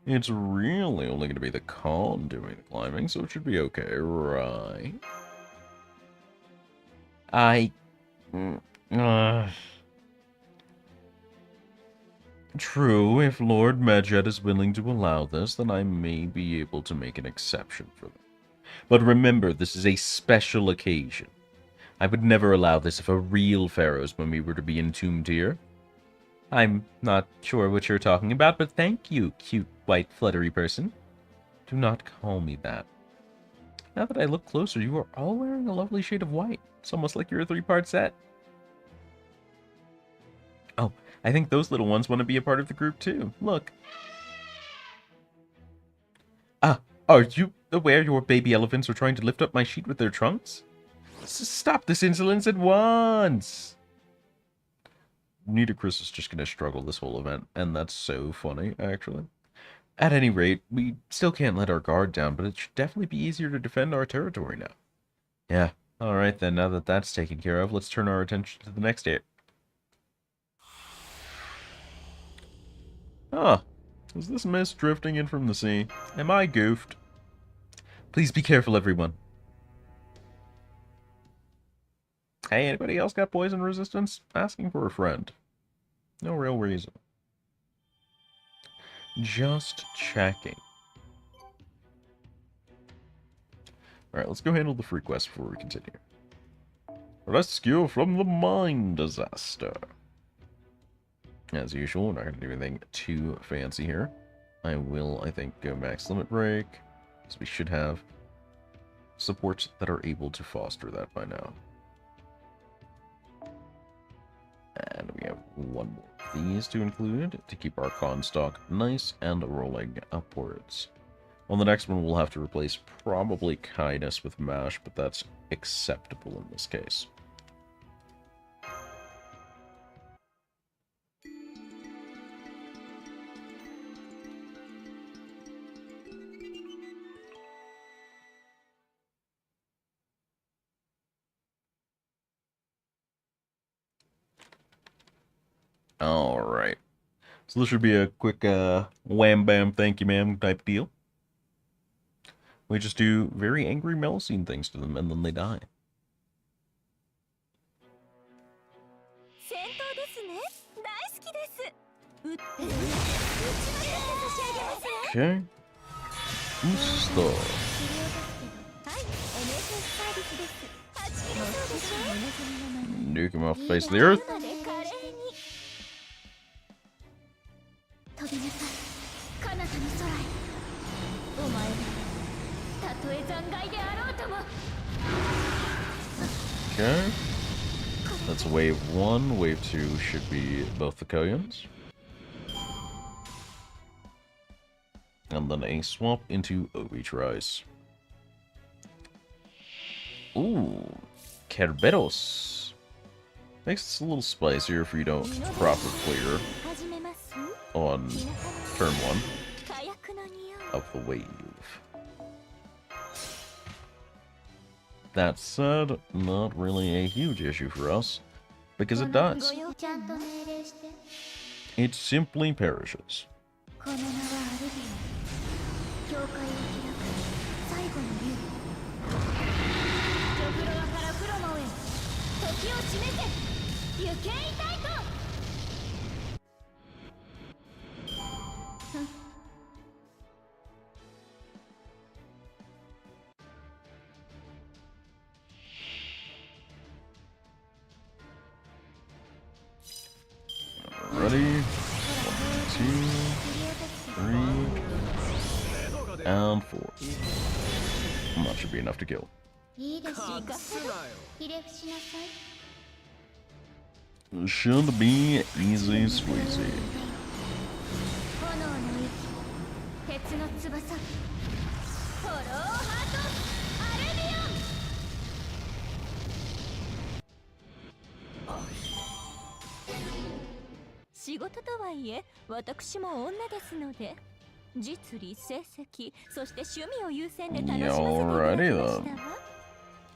It's really only going to be the con doing the climbing, so it should be okay, right? I... mm, Uh, True, if Lord Medjet is willing to allow this, then I may be able to make an exception for them. But remember, this is a special occasion. I would never allow this if a real pharaoh's mummy were to be entombed here. I'm not sure what you're talking about, but thank you, cute white fluttery person. Do not call me that. Now that I look closer, you are all wearing a lovely shade of white. It's almost like you're a three-part set. Oh, I think those little ones want to be a part of the group too. Look. Ah, are you aware your baby elephants are trying to lift up my sheet with their trunks? Stop this insolence at once! Nitocris is just going to struggle this whole event, and that's so funny, actually. At any rate, we still can't let our guard down, but it should definitely be easier to defend our territory now. Yeah, alright then, now that that's taken care of, let's turn our attention to the next area. Huh. Is this mist drifting in from the sea? Am I goofed? Please be careful, everyone. Hey, anybody else got poison resistance? Asking for a friend. No real reason. Just checking. Alright, let's go handle the free quest before we continue. Rescue from the mine disaster. As usual, we're not going to do anything too fancy here. I will, I think, go max limit break. So we should have supports that are able to foster that by now. And we have one more of these to include to keep our con stock nice and rolling upwards. On the next one, we'll have to replace probably Kindness with Mash, but that's acceptable in this case. Alright. So this should be a quick wham bam thank you ma'am type deal. We just do very angry Melusine things to them and then they die. Okay. Usto. Nuke him off the face of the earth. Okay. That's wave 1. Wave 2 should be both the Koyans. And then a swap into Obi tries. Ooh. Kerberos. Makes this a little spicier if you don't proper clear on turn 1 of the wave. That said, not really a huge issue for us, because it does. It simply perishes. Ready? 1, 2, 3, and 4. That should be enough to kill. Should be easy squeezy. Alrighty then.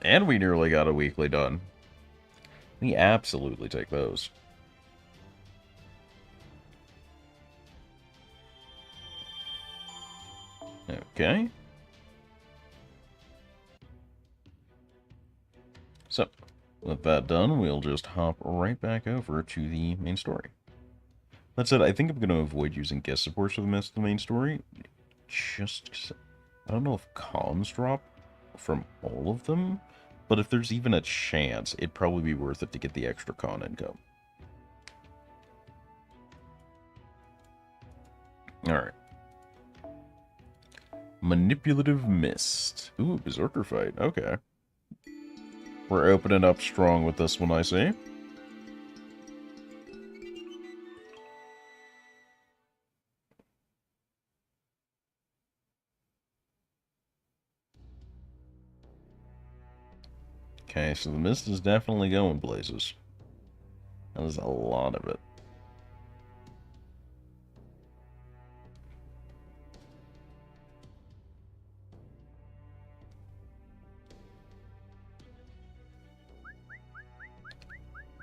And we nearly got a weekly done. We absolutely take those. Okay. So, with that done, we'll just hop right back over to the main story. That said, I think I'm going to avoid using guest supports for the main story. Just 'cause I don't know if comms drop from all of them, but if there's even a chance, it'd probably be worth it to get the extra con income. Alright. Manipulative Mist. Ooh, Berserker fight. Okay. We're opening up strong with this one, I see. Okay, so the mist is definitely going places. There's a lot of it.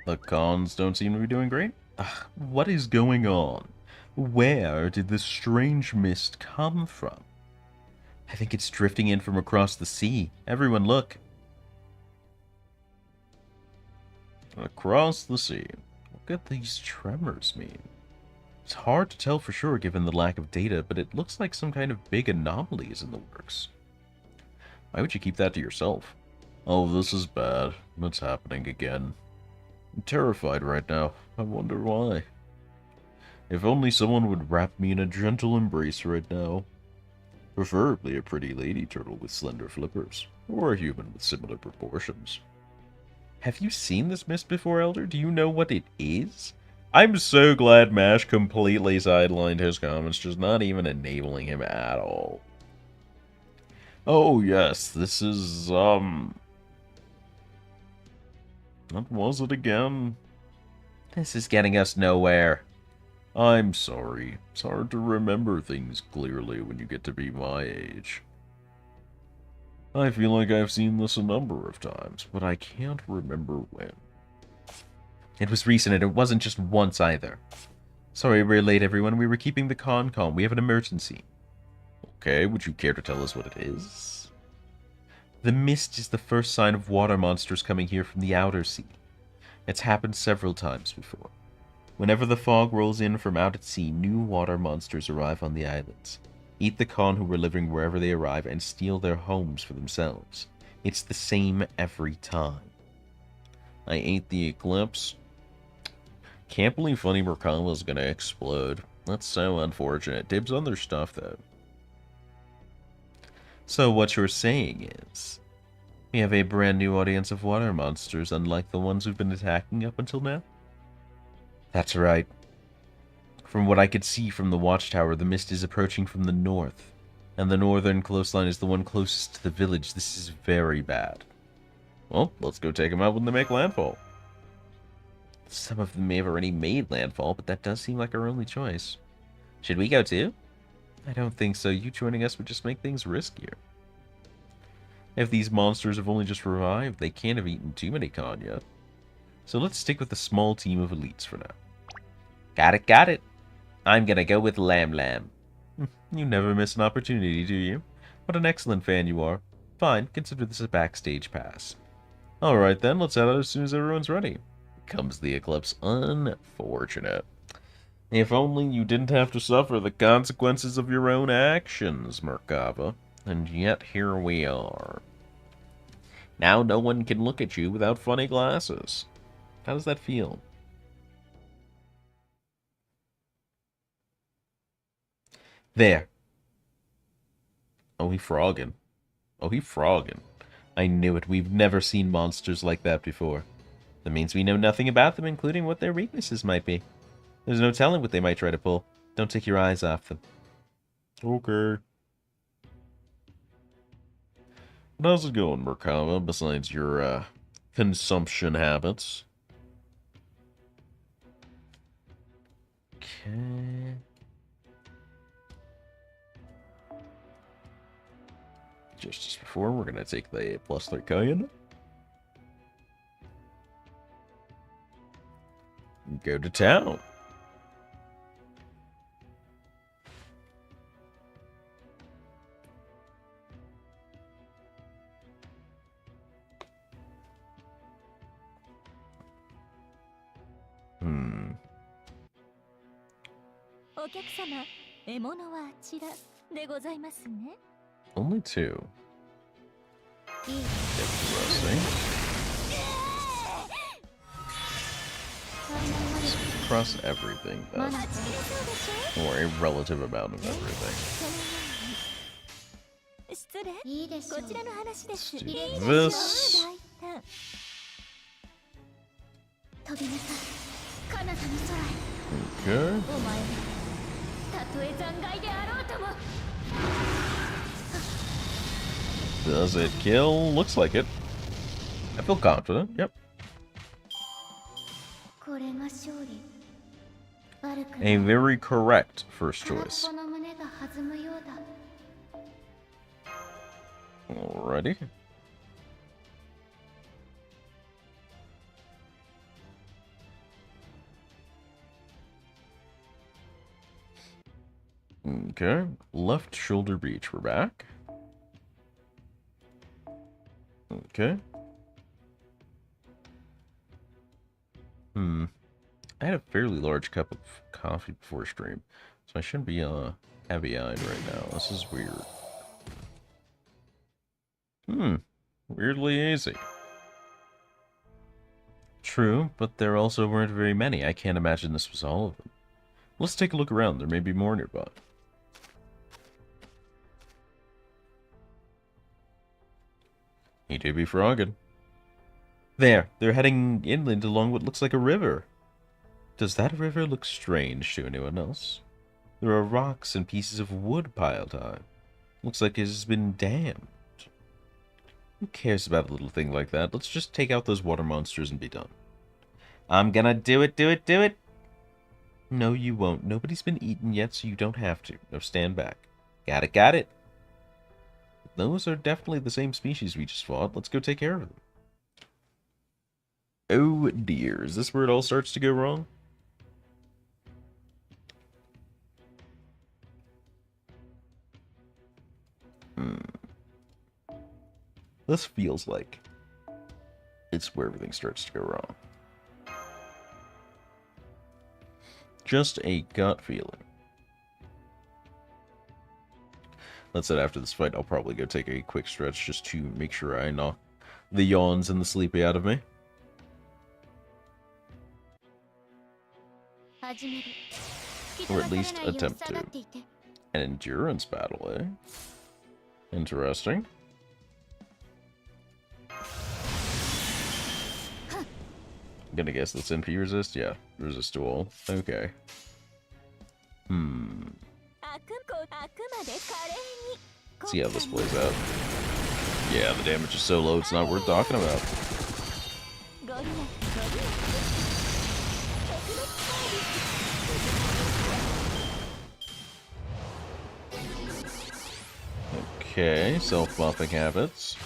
The cons don't seem to be doing great. Ugh, what is going on? Where did this strange mist come from? I think it's drifting in from across the sea. Everyone look. Across the sea. What could these tremors mean? It's hard to tell for sure given the lack of data, but it looks like some kind of big anomaly is in the works. Why would you keep that to yourself? Oh, this is bad. What's happening again? I'm terrified right now. I wonder why. If only someone would wrap me in a gentle embrace right now. Preferably a pretty lady turtle with slender flippers, or a human with similar proportions. Have you seen this mist before, Elder? Do you know what it is? I'm so glad Mash completely sidelined his comments, just not even enabling him at all. Oh, yes, this is, what was it again? This is getting us nowhere. I'm sorry. It's hard to remember things clearly when you get to be my age. I feel like I've seen this a number of times, but I can't remember when. It was recent, and it wasn't just once either. Sorry we're late, everyone. We were keeping the con calm. We have an emergency. Okay, would you care to tell us what it is? The mist is the first sign of water monsters coming here from the outer sea. It's happened several times before. Whenever the fog rolls in from out at sea, new water monsters arrive on the islands, eat the con who were living wherever they arrive, and steal their homes for themselves. It's the same every time. I ate the eclipse. Can't believe Funny Merkava's gonna explode. That's so unfortunate. Dibs on their stuff, though. So what you're saying is, we have a brand new audience of water monsters, unlike the ones we've been attacking up until now? That's right. From what I could see from the watchtower, the mist is approaching from the north, and the northern coastline is the one closest to the village. This is very bad. Well, let's go take them out when they make landfall. Some of them may have already made landfall, but that does seem like our only choice. Should we go too? I don't think so. You joining us would just make things riskier. If these monsters have only just revived, they can't have eaten too many con yet. So let's stick with a small team of elites for now. Got it, got it. I'm gonna go with Lam Lam. You never miss an opportunity, do you? What an excellent fan you are. Fine, consider this a backstage pass. Alright then, let's head out as soon as everyone's ready. Comes the eclipse. Unfortunate. If only you didn't have to suffer the consequences of your own actions, Merkava. And yet here we are. Now no one can look at you without funny glasses. How does that feel? There. Oh, he frogging. Oh, he frogging. I knew it. We've never seen monsters like that before. That means we know nothing about them, including what their weaknesses might be. There's no telling what they might try to pull. Don't take your eyes off them. Okay. How's it going, Merkava, besides your, consumption habits? Okay. Just as before, we're going to take the +3 coin. Go to town. Only two. Interesting. Across everything, then. Or a relative amount of everything. Let's do this. Okay. Does it kill? Looks like it. I feel confident. Yep. A very correct first choice. Alrighty. Okay. Left shoulder beach. We're back. Okay. I had a fairly large cup of coffee before stream, so I shouldn't be heavy-eyed right now. This is weird. Weirdly easy. True, but there also weren't very many. I can't imagine this was all of them. Let's take a look around. There may be more nearby. He do be frogging. There, they're heading inland along what looks like a river. Does that river look strange to anyone else? There are rocks and pieces of wood piled high. Looks like it has been dammed. Who cares about a little thing like that? Let's just take out those water monsters and be done. I'm gonna do it, do it, do it! No, you won't. Nobody's been eaten yet, so you don't have to. No, stand back. Got it, got it! Those are definitely the same species we just fought. Let's go take care of them. Oh dear, is this where it all starts to go wrong? This feels like it's where everything starts to go wrong. Just a gut feeling. That said, after this fight, I'll probably go take a quick stretch just to make sure I knock the yawns and the sleepy out of me. Or at least attempt to. An endurance battle, eh? Interesting. I'm gonna guess that's NP resist? Yeah, resist to all. Okay. See how this plays out. Yeah, the damage is so low it's not worth talking about. Okay, self-buffing habits.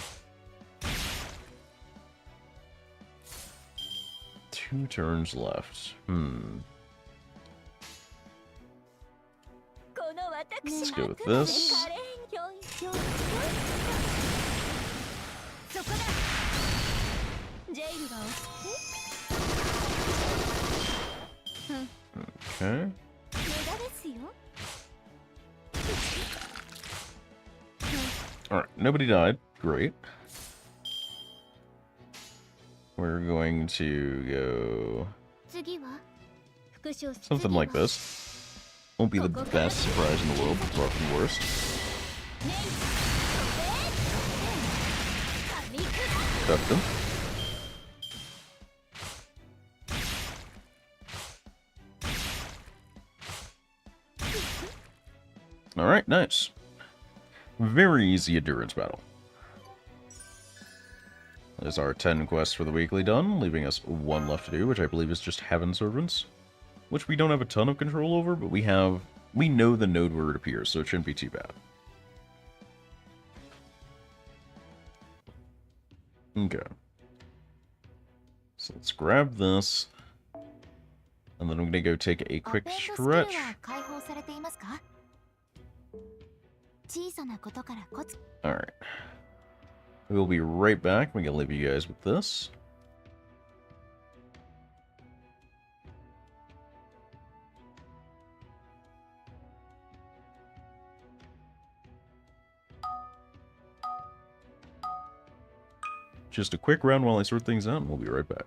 2 turns left. Let's go with this. Okay. Alright, nobody died. Great. We're going to go something like this. Won't be the best surprise in the world, but far from the worst. Duck them. Alright, nice. Very easy endurance battle. There's our 10 quests for the weekly done, leaving us 1 left to do, which I believe is just Heaven Servants. Which we don't have a ton of control over, but we know the node where it appears, so it shouldn't be too bad. Okay. So let's grab this. And then I'm gonna go take a quick stretch. Alright. We'll be right back. We're gonna leave you guys with this. just a quick round while I sort things out, and we'll be right back.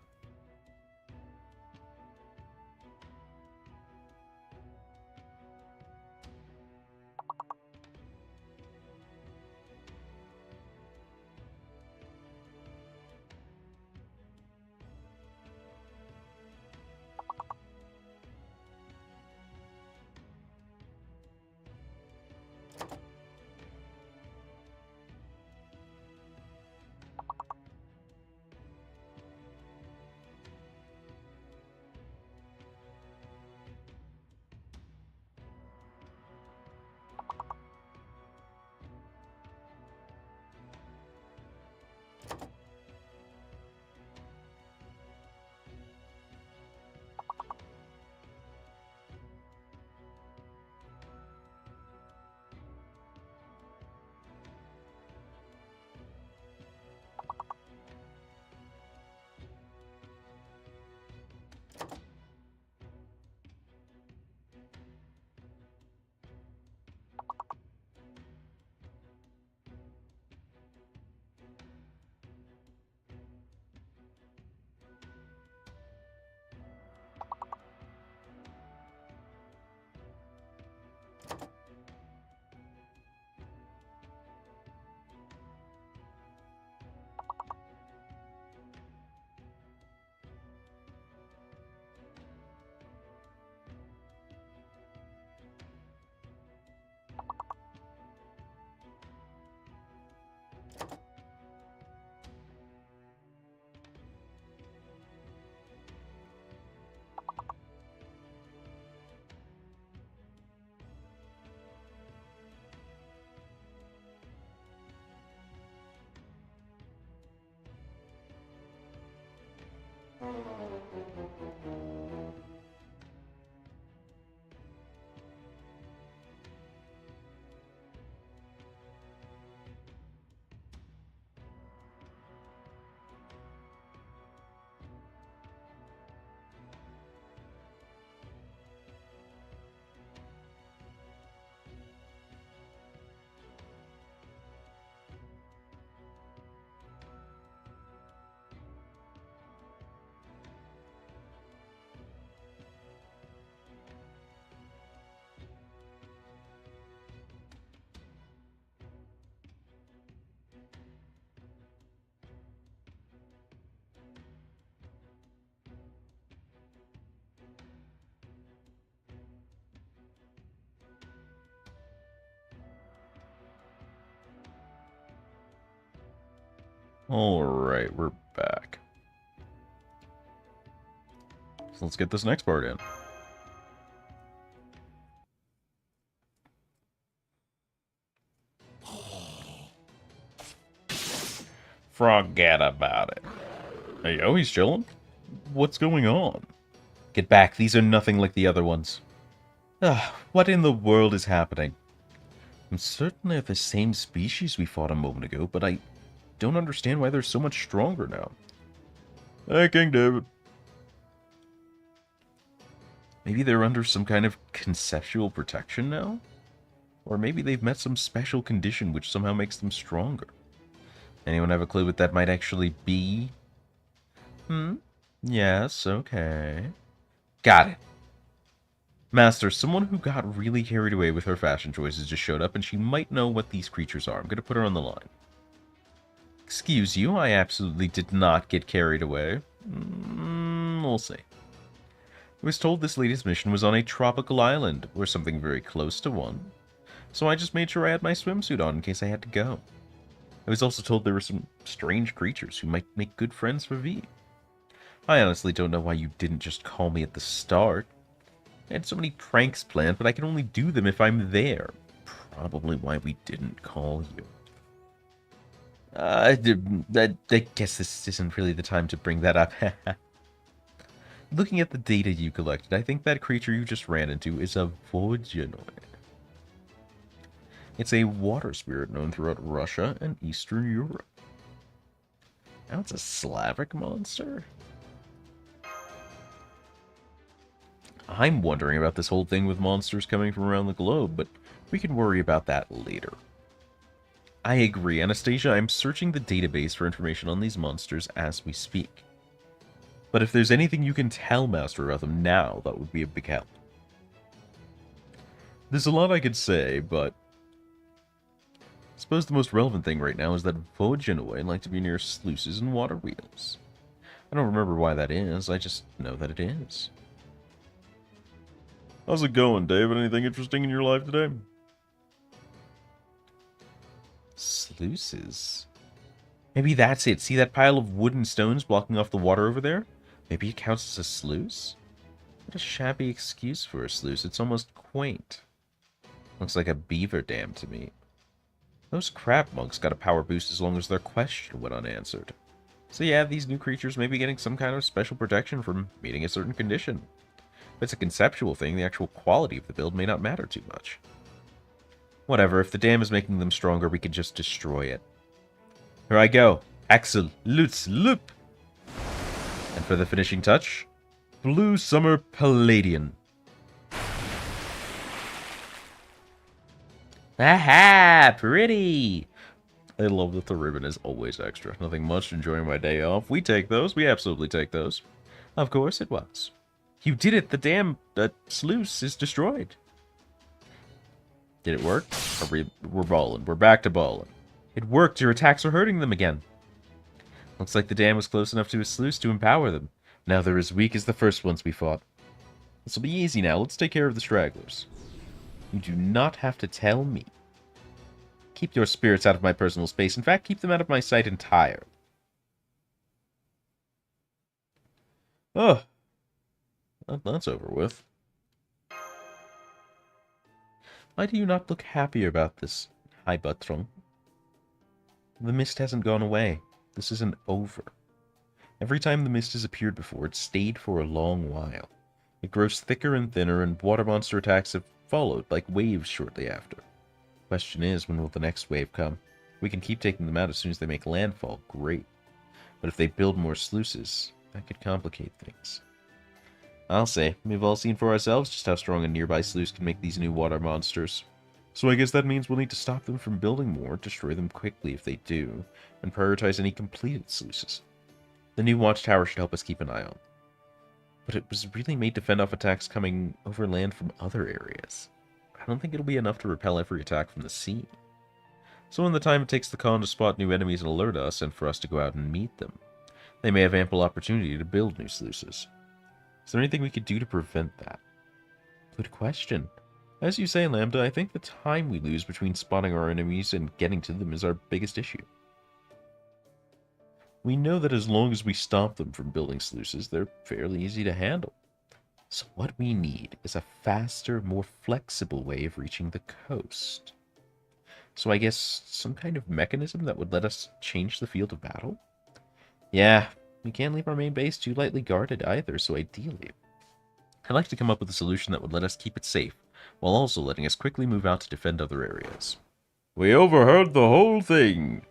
Alright, we're back. So let's get this next part in. Forget about it. Hey, oh, he's chilling? What's going on? Get back, these are nothing like the other ones. What in the world is happening? I'm certain they're the same species we fought a moment ago, but I don't understand why they're so much stronger now. Hey, King David. Maybe they're under some kind of conceptual protection now? Or maybe they've met some special condition which somehow makes them stronger. Anyone have a clue what that might actually be? Yes, okay. Got it. Master, someone who got really carried away with her fashion choices just showed up, and she might know what these creatures are. I'm going to put her on the line. Excuse you, I absolutely did not get carried away. We'll see. I was told this latest mission was on a tropical island, or something very close to one. So I just made sure I had my swimsuit on in case I had to go. I was also told there were some strange creatures who might make good friends for V. I honestly don't know why you didn't just call me at the start. I had so many pranks planned, but I can only do them if I'm there. Probably why we didn't call you. I guess this isn't really the time to bring that up. Looking at the data you collected, I think that creature you just ran into is a Vodjanoid. It's a water spirit known throughout Russia and Eastern Europe. Now it's a Slavic monster? I'm wondering about this whole thing with monsters coming from around the globe, but we can worry about that later. I agree, Anastasia. I'm searching the database for information on these monsters as we speak. But if there's anything you can tell Master about them now, that would be a big help. There's a lot I could say, but I suppose the most relevant thing right now is that Vojanoi like to be near sluices and water wheels. I don't remember why that is, I just know that it is. How's it going, David? Anything interesting in your life today? Sluices? Maybe that's it. See that pile of wooden stones blocking off the water over there? Maybe it counts as a sluice? What a shabby excuse for a sluice. It's almost quaint. Looks like a beaver dam to me. Those crab monks got a power boost as long as their question went unanswered. So yeah, these new creatures may be getting some kind of special protection from meeting a certain condition. If it's a conceptual thing, the actual quality of the build may not matter too much. Whatever, if the dam is making them stronger, we can just destroy it. Here I go. Axel, Lutz, Loop! And for the finishing touch, Blue Summer Palladian. Aha! Pretty! I love that the ribbon is always extra. Nothing much, enjoying my day off. We take those. We absolutely take those. Of course it was. You did it! The damn sluice is destroyed. Did it work? We're balling. We're back to balling. It worked! Your attacks are hurting them again. Looks like the dam was close enough to a sluice to empower them. Now they're as weak as the first ones we fought. This'll be easy now. Let's take care of the stragglers. You do not have to tell me. Keep your spirits out of my personal space. In fact, keep them out of my sight entirely. Oh. That's over with. Why do you not look happier about this, High Buttrung? The mist hasn't gone away. This isn't over. Every time the mist has appeared before, it stayed for a long while. It grows thicker and thinner, and water monster attacks have followed, like waves shortly after. Question is, when will the next wave come? We can keep taking them out as soon as they make landfall, great. But if they build more sluices, that could complicate things. I'll say, we've all seen for ourselves just how strong a nearby sluice can make these new water monsters. So I guess that means we'll need to stop them from building more, destroy them quickly if they do, and prioritize any completed sluices. The new watchtower should help us keep an eye on. But it was really made to fend off attacks coming over land from other areas. I don't think it'll be enough to repel every attack from the sea. So in the time it takes the Khan to spot new enemies and alert us, and for us to go out and meet them, they may have ample opportunity to build new sluices. Is there anything we could do to prevent that? Good question. As you say, Lambda, I think the time we lose between spotting our enemies and getting to them is our biggest issue. We know that as long as we stop them from building sluices, they're fairly easy to handle. So what we need is a faster, more flexible way of reaching the coast. So I guess some kind of mechanism that would let us change the field of battle? Yeah, we can't leave our main base too lightly guarded either, so ideally, I'd like to come up with a solution that would let us keep it safe, while also letting us quickly move out to defend other areas. We overheard the whole thing!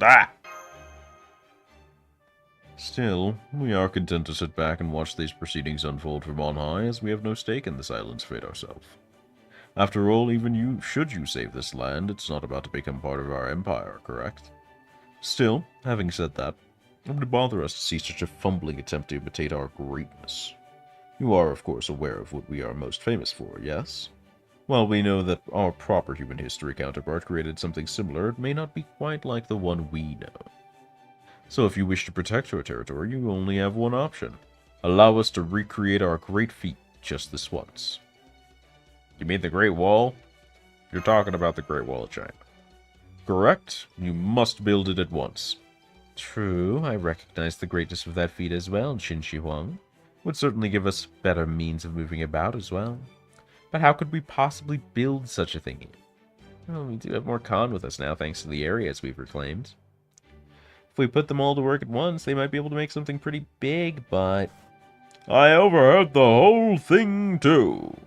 Ah! Still, we are content to sit back and watch these proceedings unfold from on high, as we have no stake in this island's fate ourselves. After all, even you, should you save this land, it's not about to become part of our empire, correct? Still, having said that, it would bother us to see such a fumbling attempt to imitate our greatness. You are, of course, aware of what we are most famous for, yes? While we know that our proper human history counterpart created something similar, it may not be quite like the one we know. So if you wish to protect your territory, you only have one option. Allow us to recreate our great feat just this once. You mean the Great Wall? You're talking about the Great Wall of China. Correct. You must build it at once. True, I recognize the greatness of that feat as well, Qin Shi Huang. Would certainly give us better means of moving about as well. But how could we possibly build such a thing? Well, we do have more Khan with us now, thanks to the areas we've reclaimed. If we put them all to work at once, they might be able to make something pretty big, but... I overheard the whole thing, too.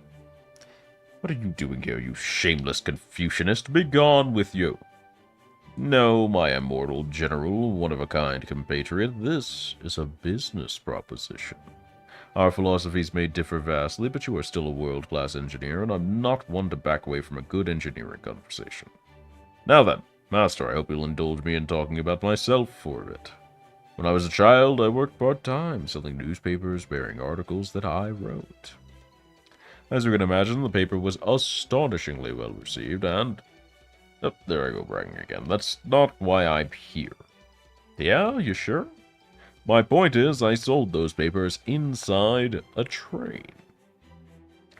What are you doing here, you shameless Confucianist? Begone with you. No, my immortal general, one-of-a-kind compatriot, this is a business proposition. Our philosophies may differ vastly, but you are still a world-class engineer, and I'm not one to back away from a good engineering conversation. Now then, Master, I hope you'll indulge me in talking about myself for a bit. When I was a child, I worked part-time, selling newspapers bearing articles that I wrote. As you can imagine, the paper was astonishingly well received, and... Oh, there I go bragging again. That's not why I'm here. Yeah, you sure? My point is, I sold those papers inside a train.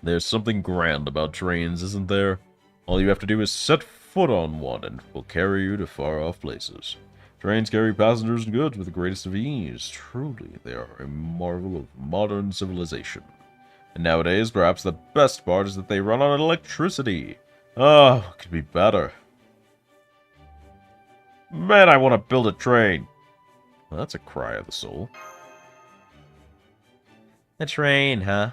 There's something grand about trains, isn't there? All you have to do is set foot on one, and it will carry you to far-off places. Trains carry passengers and goods with the greatest of ease. Truly, they are a marvel of modern civilization. And nowadays, perhaps the best part is that they run on electricity. Oh, what could be better? Man, I want to build a train. Well, that's a cry of the soul. A train, huh?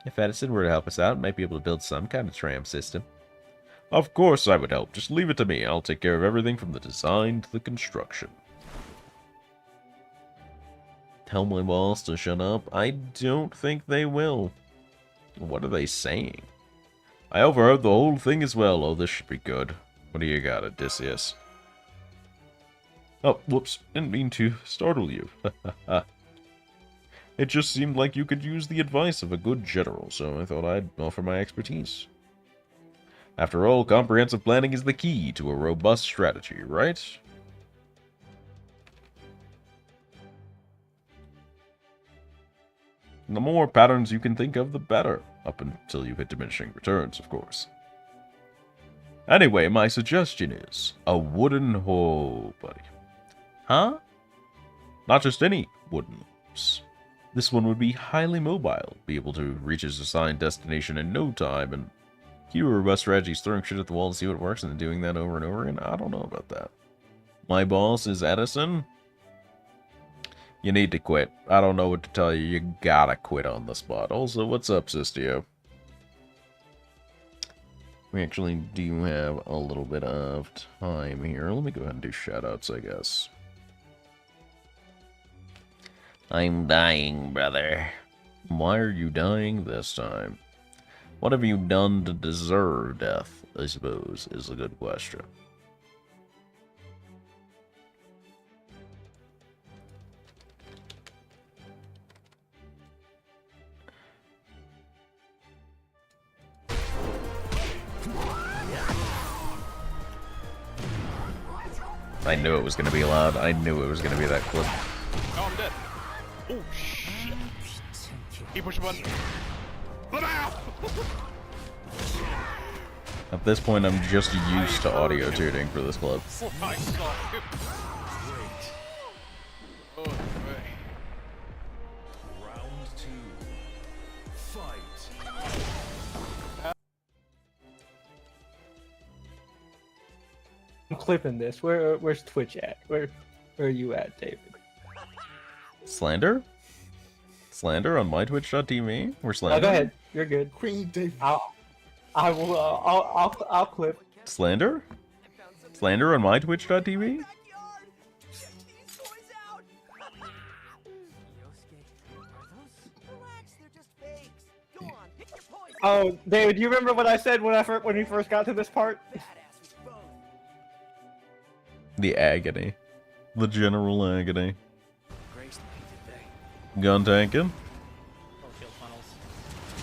If Edison were to help us out, might be able to build some kind of tram system. Of course I would help. Just leave it to me. I'll take care of everything from the design to the construction. Tell my boss to shut up. I don't think they will. What are they saying? I overheard the whole thing as well. Oh, this should be good. What do you got, Odysseus? Oh, whoops. Didn't mean to startle you. It just seemed like you could use the advice of a good general, so I thought I'd offer my expertise. After all, comprehensive planning is the key to a robust strategy, right? The more patterns you can think of, the better. Up until you hit diminishing returns, of course. Anyway, my suggestion is a wooden hoe, buddy. Huh? Not just any wooden horse. This one would be highly mobile, be able to reach its assigned destination in no time, and key robust strategies throwing shit at the wall to see what works and then doing that over and over again. I don't know about that. My boss is Edison. You need to quit. I don't know what to tell you. You gotta quit on the spot. Also, what's up, Sistio? We actually do have a little bit of time here. Let me go ahead and do shoutouts, I guess. I'm dying, brother. Why are you dying this time? What have you done to deserve death, I suppose, is a good question. I knew it was going to be loud. I knew it was going to be that clip. Oh, I'm dead. Oh, shit. He pushed a button. Let out! At this point, I'm just used to audio tuning for this clip. Oh my god. Oh, man. Round 2. Fight. I'm clipping this. Where's Twitch at? Where are you at, David? Slander? Slander on mytwitch.tv? We're slander. Go ahead. You're good. Queen David. I'll clip. Slander? Slander on mytwitch.tv? Oh, David, do you remember what I said when we first got to this part? The agony. The general agony. Gun tanking?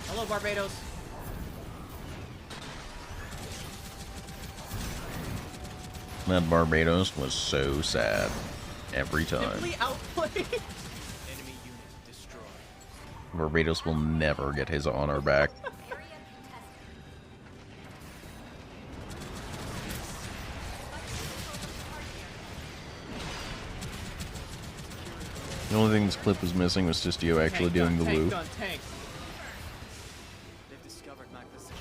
Hello, Barbados. That Barbados was so sad. Every time. Simply outplayed. Enemy unit destroyed. Barbados will never get his honor back. The only thing this clip was missing was Sistio actually doing the woo. Tank. They've discovered my position.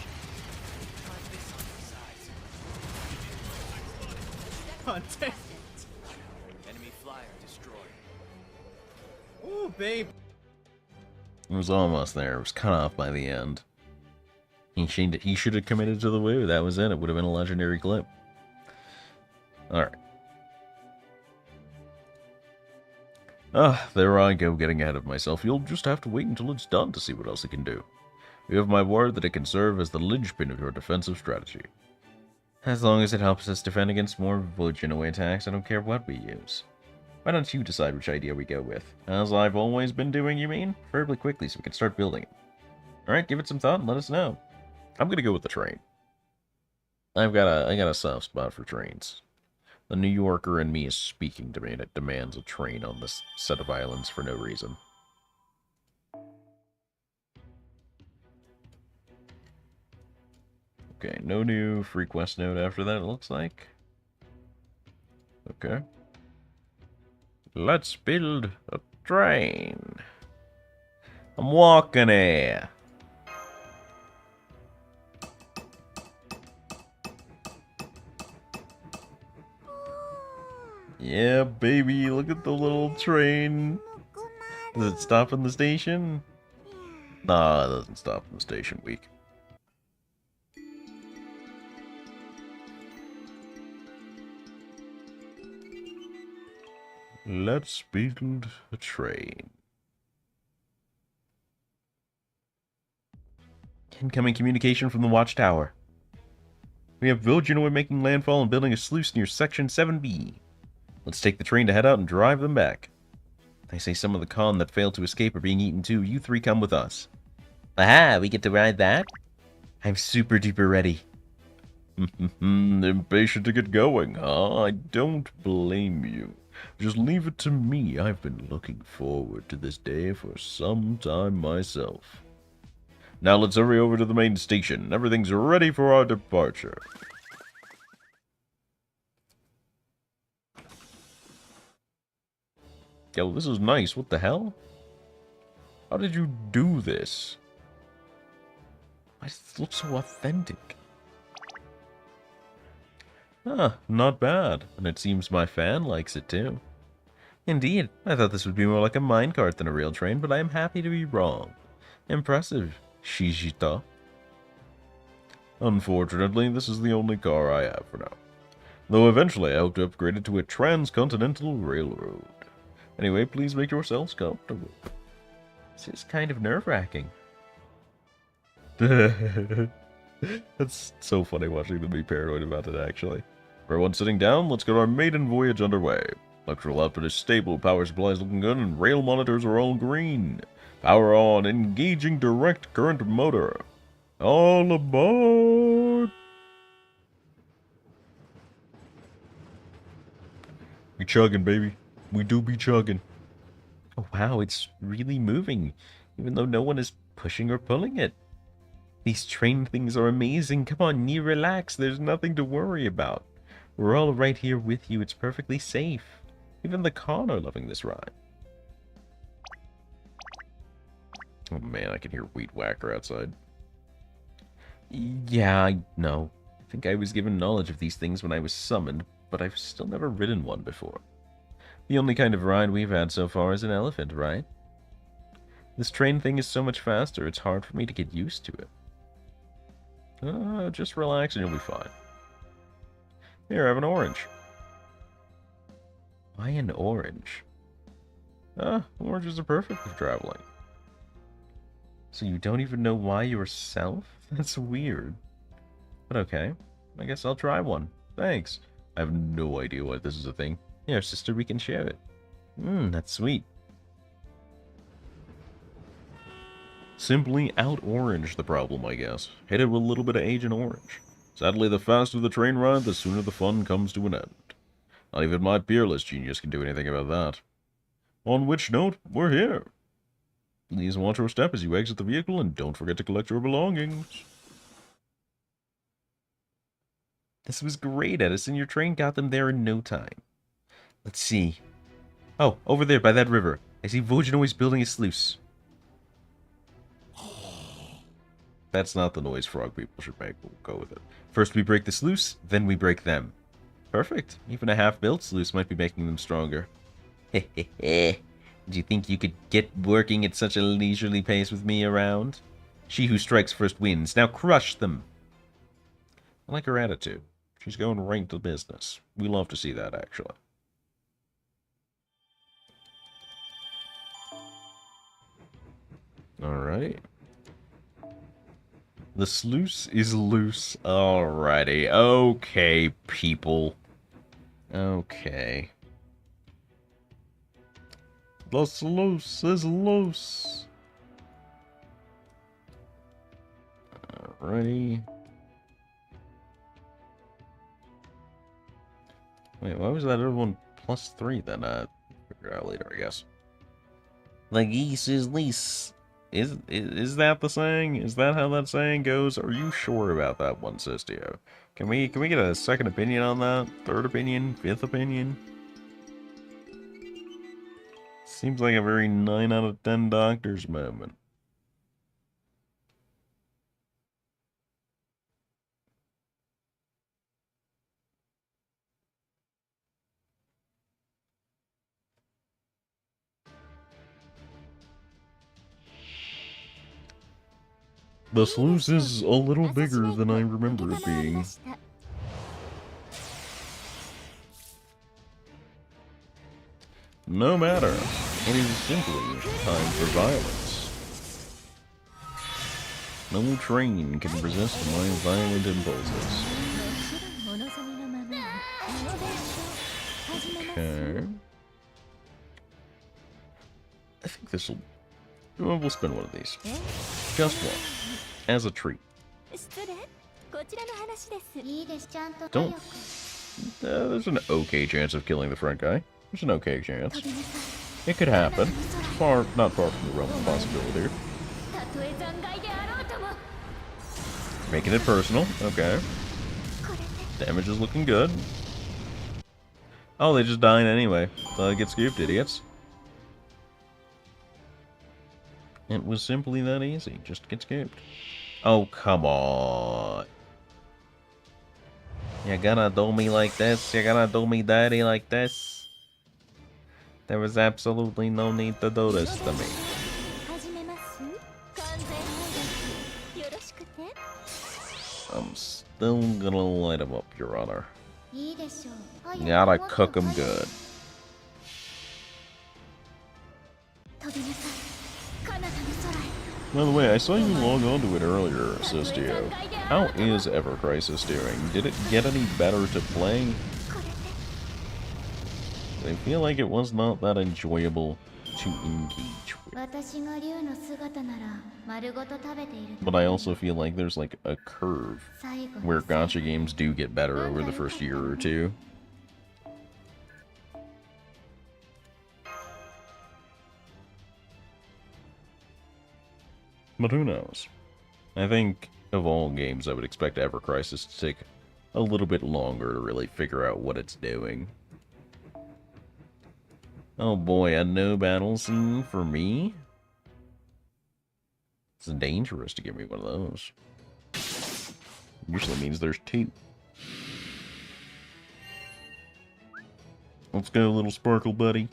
Tank. Enemy flyer destroyed. Ooh, babe. It was almost there. It was cut off by the end. He should have committed to the woo. That was it. It would have been a legendary clip. Alright. There I go getting ahead of myself. You'll just have to wait until it's done to see what else it can do. You have my word that it can serve as the linchpin of your defensive strategy. As long as it helps us defend against more Vojinaway attacks, I don't care what we use. Why don't you decide which idea we go with? As I've always been doing, you mean? Preferably quickly so we can start building it. Alright, give it some thought and let us know. I'm gonna go with the train. I got a soft spot for trains. The New Yorker in me is speaking to me, and it demands a train on this set of islands for no reason. Okay, no new free quest node after that, it looks like. Okay. Let's build a train. I'm walking here. Yeah, baby, look at the little train. Does it stop in the station? Nah, it doesn't stop in the station week. Let's build a train. Incoming communication from the watchtower. We have Vojinoy making landfall and building a sluice near Section 7B. Let's take the train to head out and drive them back. They say some of the con that failed to escape are being eaten too. You three come with us. Aha, we get to ride that? I'm super duper ready. Impatient to get going, huh? I don't blame you. Just leave it to me. I've been looking forward to this day for some time myself. Now let's hurry over to the main station. Everything's ready for our departure. Yo, this is nice. What the hell? How did you do this? Why does it look so authentic? Huh, not bad. And it seems my fan likes it too. Indeed, I thought this would be more like a minecart than a real train, but I am happy to be wrong. Impressive, Shijita. Unfortunately, this is the only car I have for now. Though eventually I hope to upgrade it to a transcontinental railroad. Anyway, please make yourselves comfortable. This is kind of nerve-wracking. That's so funny watching them be paranoid about it, actually. For everyone sitting down, let's get our maiden voyage underway. Electrical output is stable, power supply is looking good, and rail monitors are all green. Power on, engaging direct current motor. All aboard! We chugging, baby. We do be chugging. Oh wow, it's really moving, even though no one is pushing or pulling it. These train things are amazing. Come on, you relax. There's nothing to worry about. We're all right here with you. It's perfectly safe. Even the con are loving this ride. Oh man, I can hear Weed Whacker outside. Yeah, I know. I think I was given knowledge of these things when I was summoned, but I've still never ridden one before. The only kind of ride we've had so far is an elephant, right? This train thing is so much faster, it's hard for me to get used to it. Just relax and you'll be fine. Here, have an orange. Why an orange? Oranges are perfect for traveling. So you don't even know why yourself? That's weird. But okay, I guess I'll try one. Thanks. I have no idea why this is a thing. Here, sister, we can share it. That's sweet. Simply out-orange the problem, I guess. Hit it with a little bit of Agent Orange. Sadly, the faster the train ride, the sooner the fun comes to an end. Not even my peerless genius can do anything about that. On which note, we're here. Please watch your step as you exit the vehicle, and don't forget to collect your belongings. This was great, Edison. Your train got them there in no time. Let's see. Oh, over there by that river. I see Vojinoy's building a sluice. That's not the noise frog people should make. We'll go with it. First we break the sluice, then we break them. Perfect. Even a half-built sluice might be making them stronger. Hehehe. Do you think you could get working at such a leisurely pace with me around? She who strikes first wins. Now crush them. I like her attitude. She's going right to business. We love to see that, actually. Alright. The sluice is loose. Alrighty. Okay, people. Okay. The sluice is loose. Alrighty. Wait, why was that other one +3 then? Figure out later, I guess. The geese is lease. Is that the saying? Is that how that saying goes? Are you sure about that one, Sistio? Can we get a second opinion on that? Third opinion? Fifth opinion? Seems like a very 9 out of 10 doctors moment. The sluice is a little bigger than I remember it being. No matter. It is simply time for violence. No train can resist my violent impulses. Okay. I think this'll... Well, we'll spin one of these. Just one. As a treat. Don't... there's an okay chance of killing the front guy. There's an okay chance. It could happen. Not far from the realm of possibility. Making it personal. Okay. Damage is looking good. Oh, they just died anyway. So they get scooped, idiots. It was simply that easy. Just get scooped. Oh, come on. You're gonna do me like this? You're gonna do me dirty like this? There was absolutely no need to do this to me. I'm still gonna light him up, Your Honor. Gotta cook him good. By the way, I saw you log on to it earlier, Sistio. How is Ever Crisis doing? Did it get any better to play? I feel like it was not that enjoyable to engage with. But I also feel like there's like a curve where gacha games do get better over the first year or two. But who knows? I think of all games I would expect Ever Crisis to take a little bit longer to really figure out what it's doing. Oh boy, a no battle scene for me? It's dangerous to give me one of those. Usually means there's 2. Let's go, little sparkle buddy.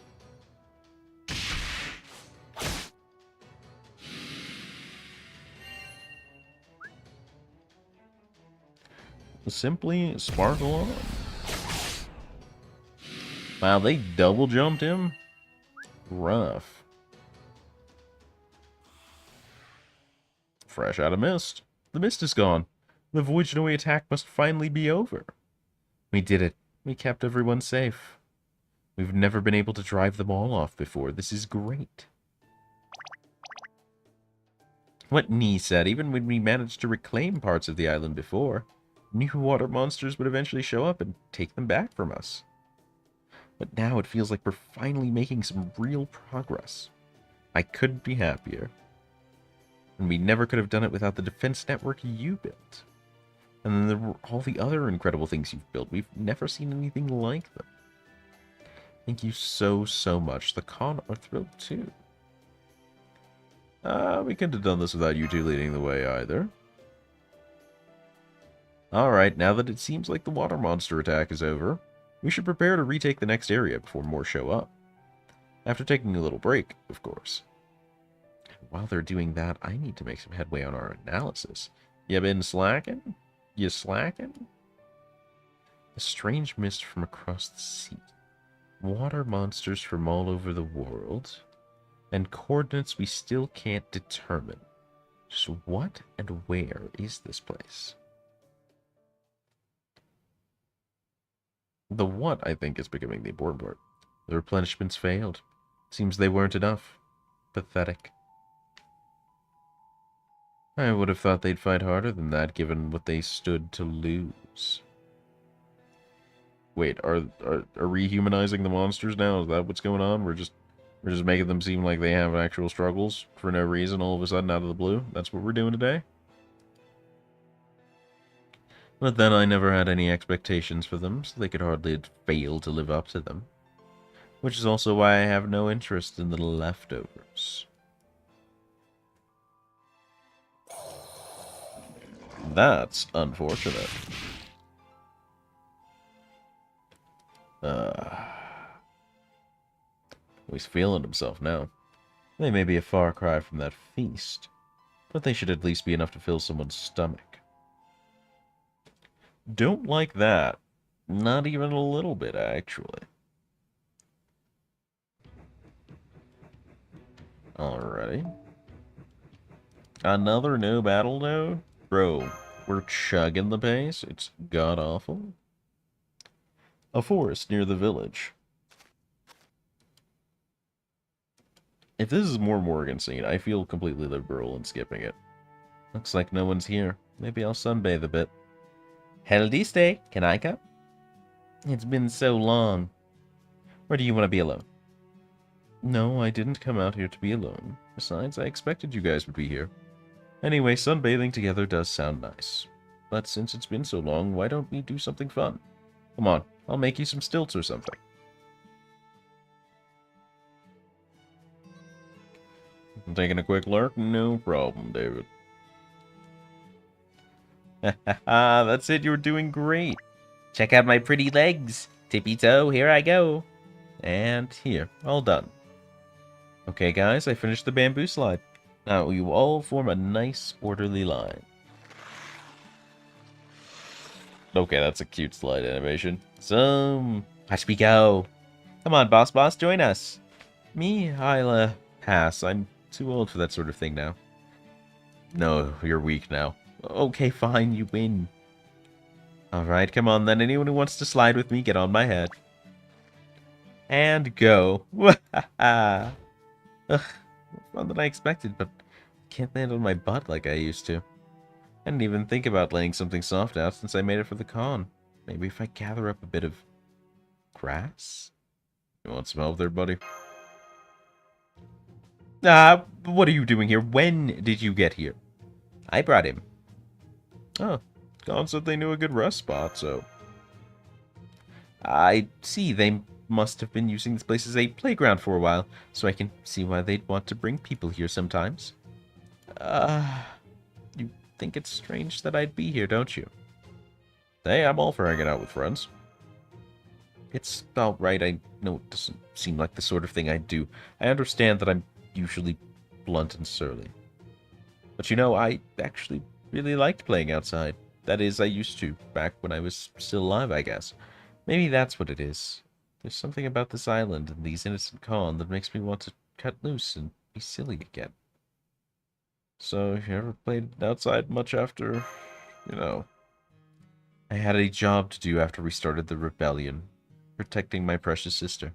Simply sparkle on. Wow, they double jumped him? Rough. Fresh out of mist. The mist is gone. The Voidgenoi attack must finally be over. We did it. We kept everyone safe. We've never been able to drive them all off before. This is great. What Nee said, even when we managed to reclaim parts of the island before, new water monsters would eventually show up and take them back from us. But now it feels like we're finally making some real progress. I couldn't be happier. And we never could have done it without the defense network you built. And then there were all the other incredible things you've built. We've never seen anything like them. Thank you so, so much. The Khan are thrilled too. We couldn't have done this without you two leading the way either. Alright, now that it seems like the water monster attack is over, we should prepare to retake the next area before more show up. After taking a little break, of course. While they're doing that, I need to make some headway on our analysis. You been slacking? You slacking? A strange mist from across the sea. Water monsters from all over the world. And coordinates we still can't determine. Just what and where is this place? The what, I think, is becoming the important part. The replenishments failed. Seems they weren't enough. Pathetic. I would have thought they'd fight harder than that, given what they stood to lose. Wait, are we humanizing the monsters now? Is that what's going on? We're just making them seem like they have actual struggles for no reason all of a sudden out of the blue? That's what we're doing today? But then I never had any expectations for them, so they could hardly fail to live up to them. Which is also why I have no interest in the leftovers. That's unfortunate. He's feeling himself now. They may be a far cry from that feast, but they should at least be enough to fill someone's stomach. Don't like that. Not even a little bit, actually. Alrighty. Another no battle node? Bro, we're chugging the pace. It's god-awful. A forest near the village. If this is more Morgan scene, I feel completely liberal in skipping it. Looks like no one's here. Maybe I'll sunbathe a bit. Heldy stay. Can I come? It's been so long. Or do you want to be alone? No, I didn't come out here to be alone. Besides, I expected you guys would be here. Anyway, sunbathing together does sound nice. But since it's been so long, why don't we do something fun? Come on, I'll make you some stilts or something. I'm taking a quick lurk? No problem, David. That's it, you're doing great. Check out my pretty legs. Tippy toe, here I go. And here, all done. Okay, guys, I finished the bamboo slide. Now you all form a nice, orderly line. Okay, that's a cute slide animation. Watch me go. Come on, boss, join us. Me, I'll, pass. I'm too old for that sort of thing now. No, you're weak now. Okay, fine, you win. Alright, come on then. Anyone who wants to slide with me, get on my head. And go. Ugh, more fun than I expected, but I can't land on my butt like I used to. I didn't even think about laying something soft out since I made it for the con. Maybe if I gather up a bit of grass? You want some help there, buddy? What are you doing here? When did you get here? I brought him. Oh, Con said they knew a good rest spot, so... I see, they must have been using this place as a playground for a while, so I can see why they'd want to bring people here sometimes. You think it's strange that I'd be here, don't you? Hey, I'm all for hanging out with friends. It's about right, I know it doesn't seem like the sort of thing I'd do. I understand that I'm usually blunt and surly. But you know, I actually really liked playing outside. That is, I used to, back when I was still alive, I guess. Maybe that's what it is. There's something about this island and these innocent Con that makes me want to cut loose and be silly again. So, you ever played outside much after, you know... I had a job to do after we started the rebellion, protecting my precious sister.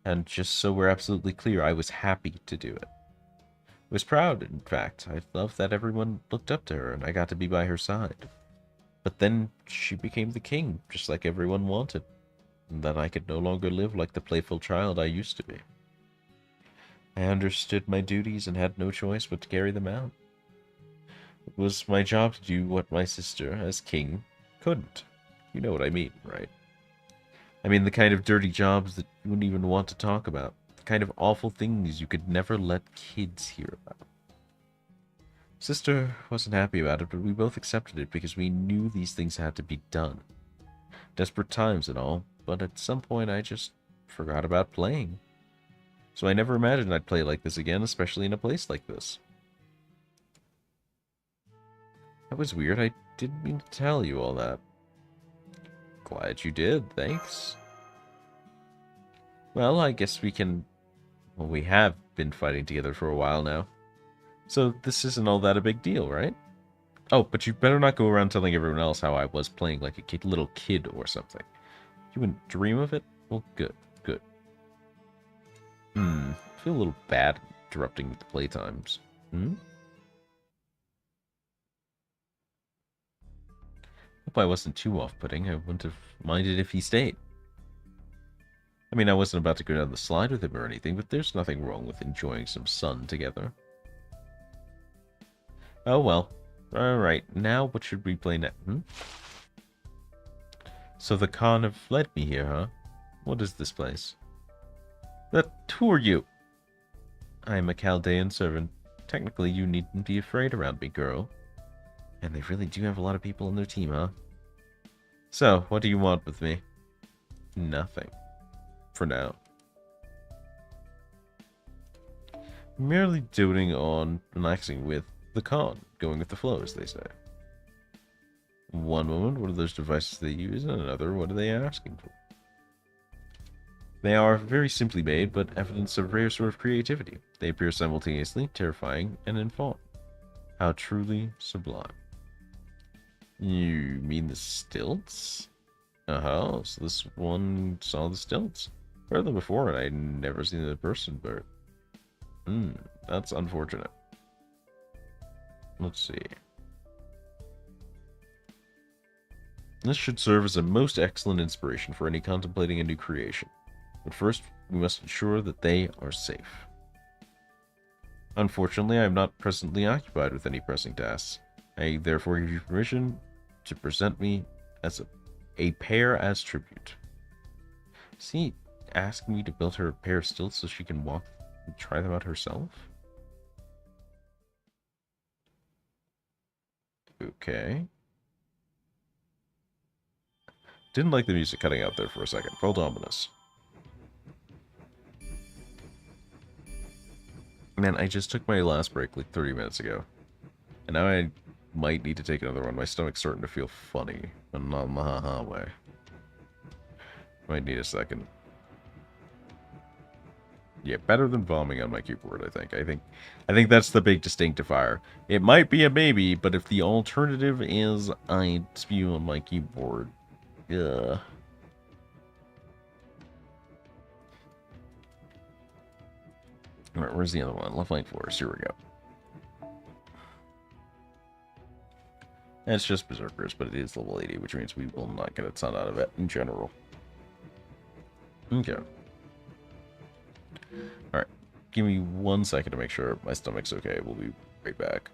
And just so we're absolutely clear, I was happy to do it. I was proud, in fact. I loved that everyone looked up to her and I got to be by her side. But then she became the king, just like everyone wanted. And then I could no longer live like the playful child I used to be. I understood my duties and had no choice but to carry them out. It was my job to do what my sister, as king, couldn't. You know what I mean, right? I mean the kind of dirty jobs that you wouldn't even want to talk about. The kind of awful things you could never let kids hear about. Sister wasn't happy about it, but we both accepted it because we knew these things had to be done. Desperate times and all, but at some point I just forgot about playing. So I never imagined I'd play like this again, especially in a place like this. That was weird. I didn't mean to tell you all that. Glad you did, thanks. Well, I guess we can... Well, we have been fighting together for a while now. So this isn't all that a big deal, right? Oh, but you better not go around telling everyone else how I was playing like a little kid or something. You wouldn't dream of it? Well, good, good. I feel a little bad interrupting the playtimes. Hope I wasn't too off-putting. I wouldn't have minded if he stayed. I mean, I wasn't about to go down the slide with him or anything, but there's nothing wrong with enjoying some sun together. Oh well. Alright, now what should we play next? So the Khan have led me here, huh? What is this place? Who are you? I am a Chaldean servant. Technically, you needn't be afraid around me, girl. And they really do have a lot of people on their team, huh? So, what do you want with me? Nothing. For now. Merely doting on relaxing with the Khan, going with the flow, as they say. One moment, what are those devices they use, and another, what are they asking for? They are very simply made, but evidence of rare sort of creativity. They appear simultaneously terrifying and in fawn. How truly sublime. You mean the stilts? Uh-huh, so this one saw the stilts. Heard them before, and I'd never seen them in person, but... that's unfortunate. Let's see. This should serve as a most excellent inspiration for any contemplating a new creation. But first, we must ensure that they are safe. Unfortunately, I am not presently occupied with any pressing tasks. I therefore give you permission to present me as a pair as tribute. Is he asking me to build her a pair of stilts so she can walk and try them out herself? Okay. Didn't like the music cutting out there for a second. Felt ominous. Man, I just took my last break like 30 minutes ago. And now I might need to take another one. My stomach's starting to feel funny. But not in the ha-ha way. Might need a second. Yeah, better than vomiting on my keyboard, I think. I think that's the big distinctifier. It might be a maybe, but if the alternative is I spew on my keyboard, ugh. Alright, where's the other one? Left lane forest. Here we go. It's just Berserkers, but it is level 80, which means we will not get a ton out of it in general. Okay. Alright. Give me 1 second to make sure my stomach's okay. We'll be right back.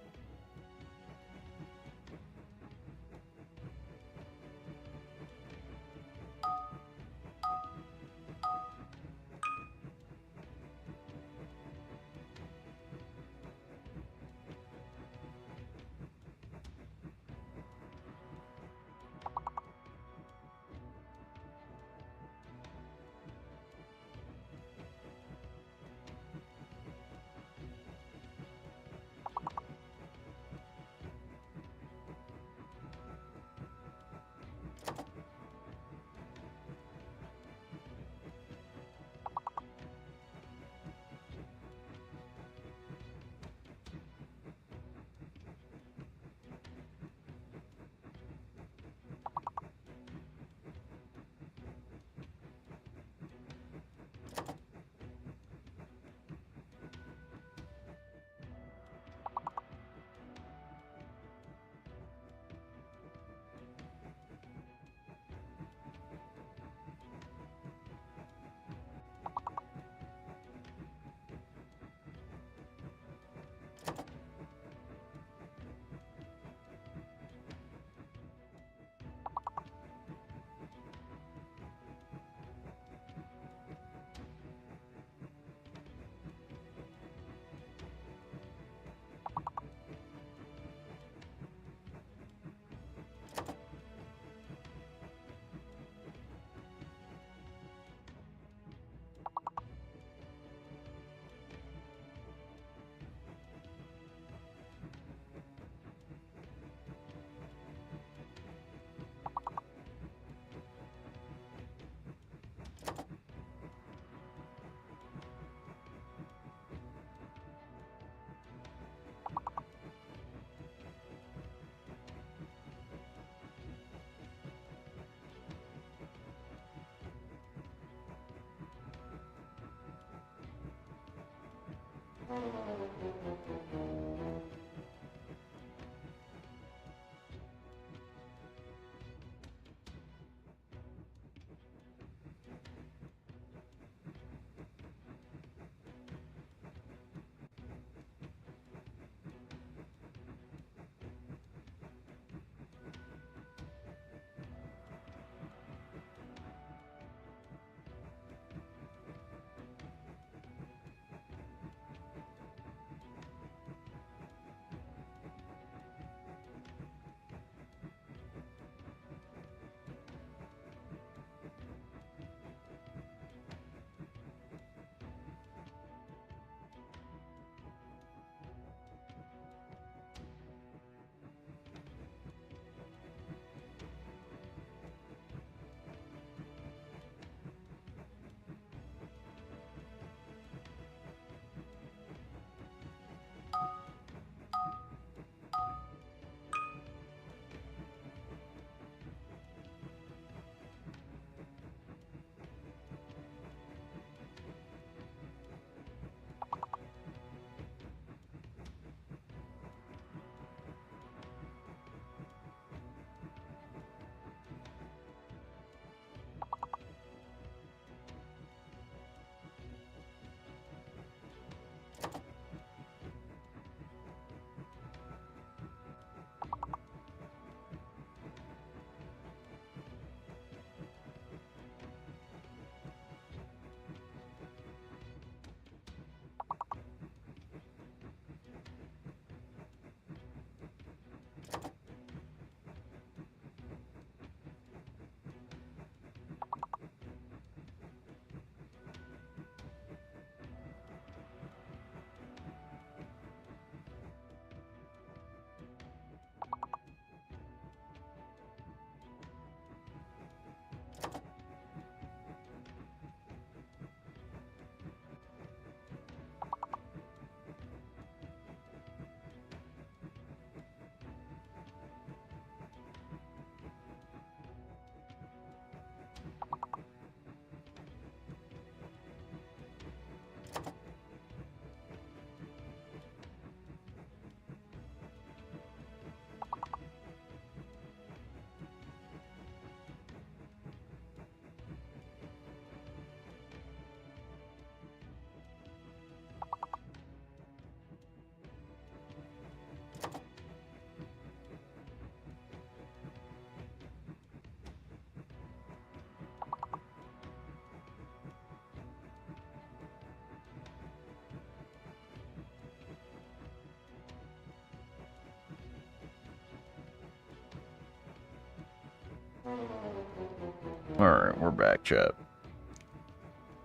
Alright, we're back, chat.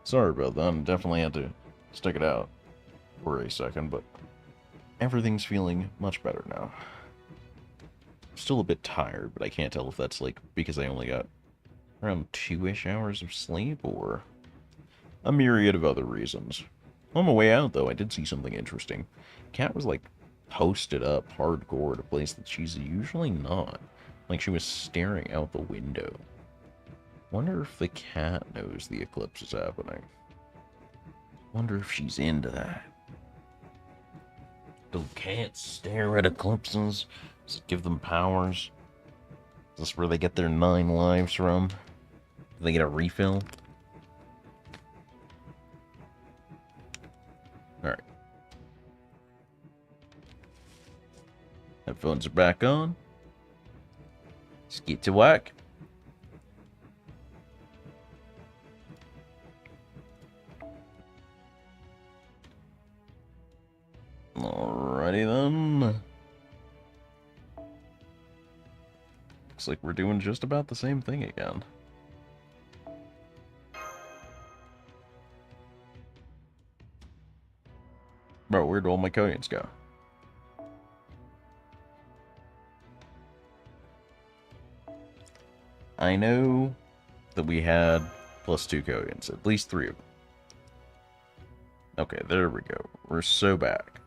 Sorry about that. I definitely had to stick it out for a second, but everything's feeling much better now. Still a bit tired, but I can't tell if that's like because I only got around 2-ish hours of sleep or a myriad of other reasons. On my way out, though, I did see something interesting. Cat was like posted up hardcore at a place that she's usually not. Like she was staring out the window. Wonder if the cat knows the eclipse is happening. Wonder if she's into that. Do cats stare at eclipses? Does it give them powers? Is this where they get their 9 lives from? Do they get a refill? Alright. Headphones are back on. Let's get to work. Alrighty then. Looks like we're doing just about the same thing again. Bro, where'd all my coins go? I know that we had +2 coins, at least 3 of them. Okay, there we go. We're so back.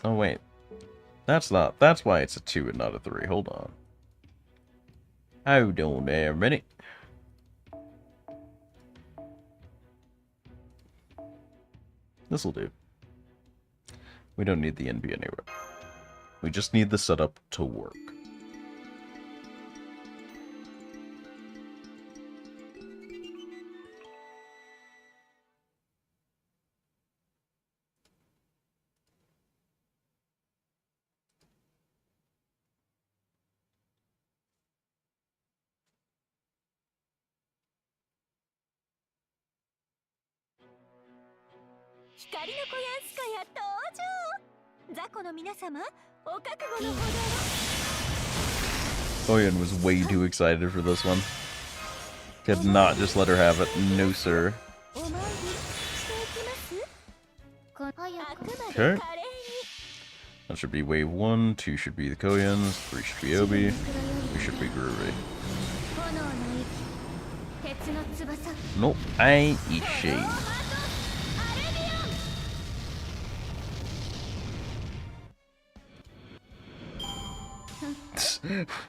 Oh, wait. That's why it's a 2 and not a 3. Hold on. Hold on there a minute. This'll do. We don't need the NB anyway. We just need the setup to work. Koyan was way too excited for this one. Could not just let her have it. No, sir. Okay. That should be wave 1, 2 should be the Koyans, 3 should be Obi, 3 should be Groovy. Nope, I ain't Ishii.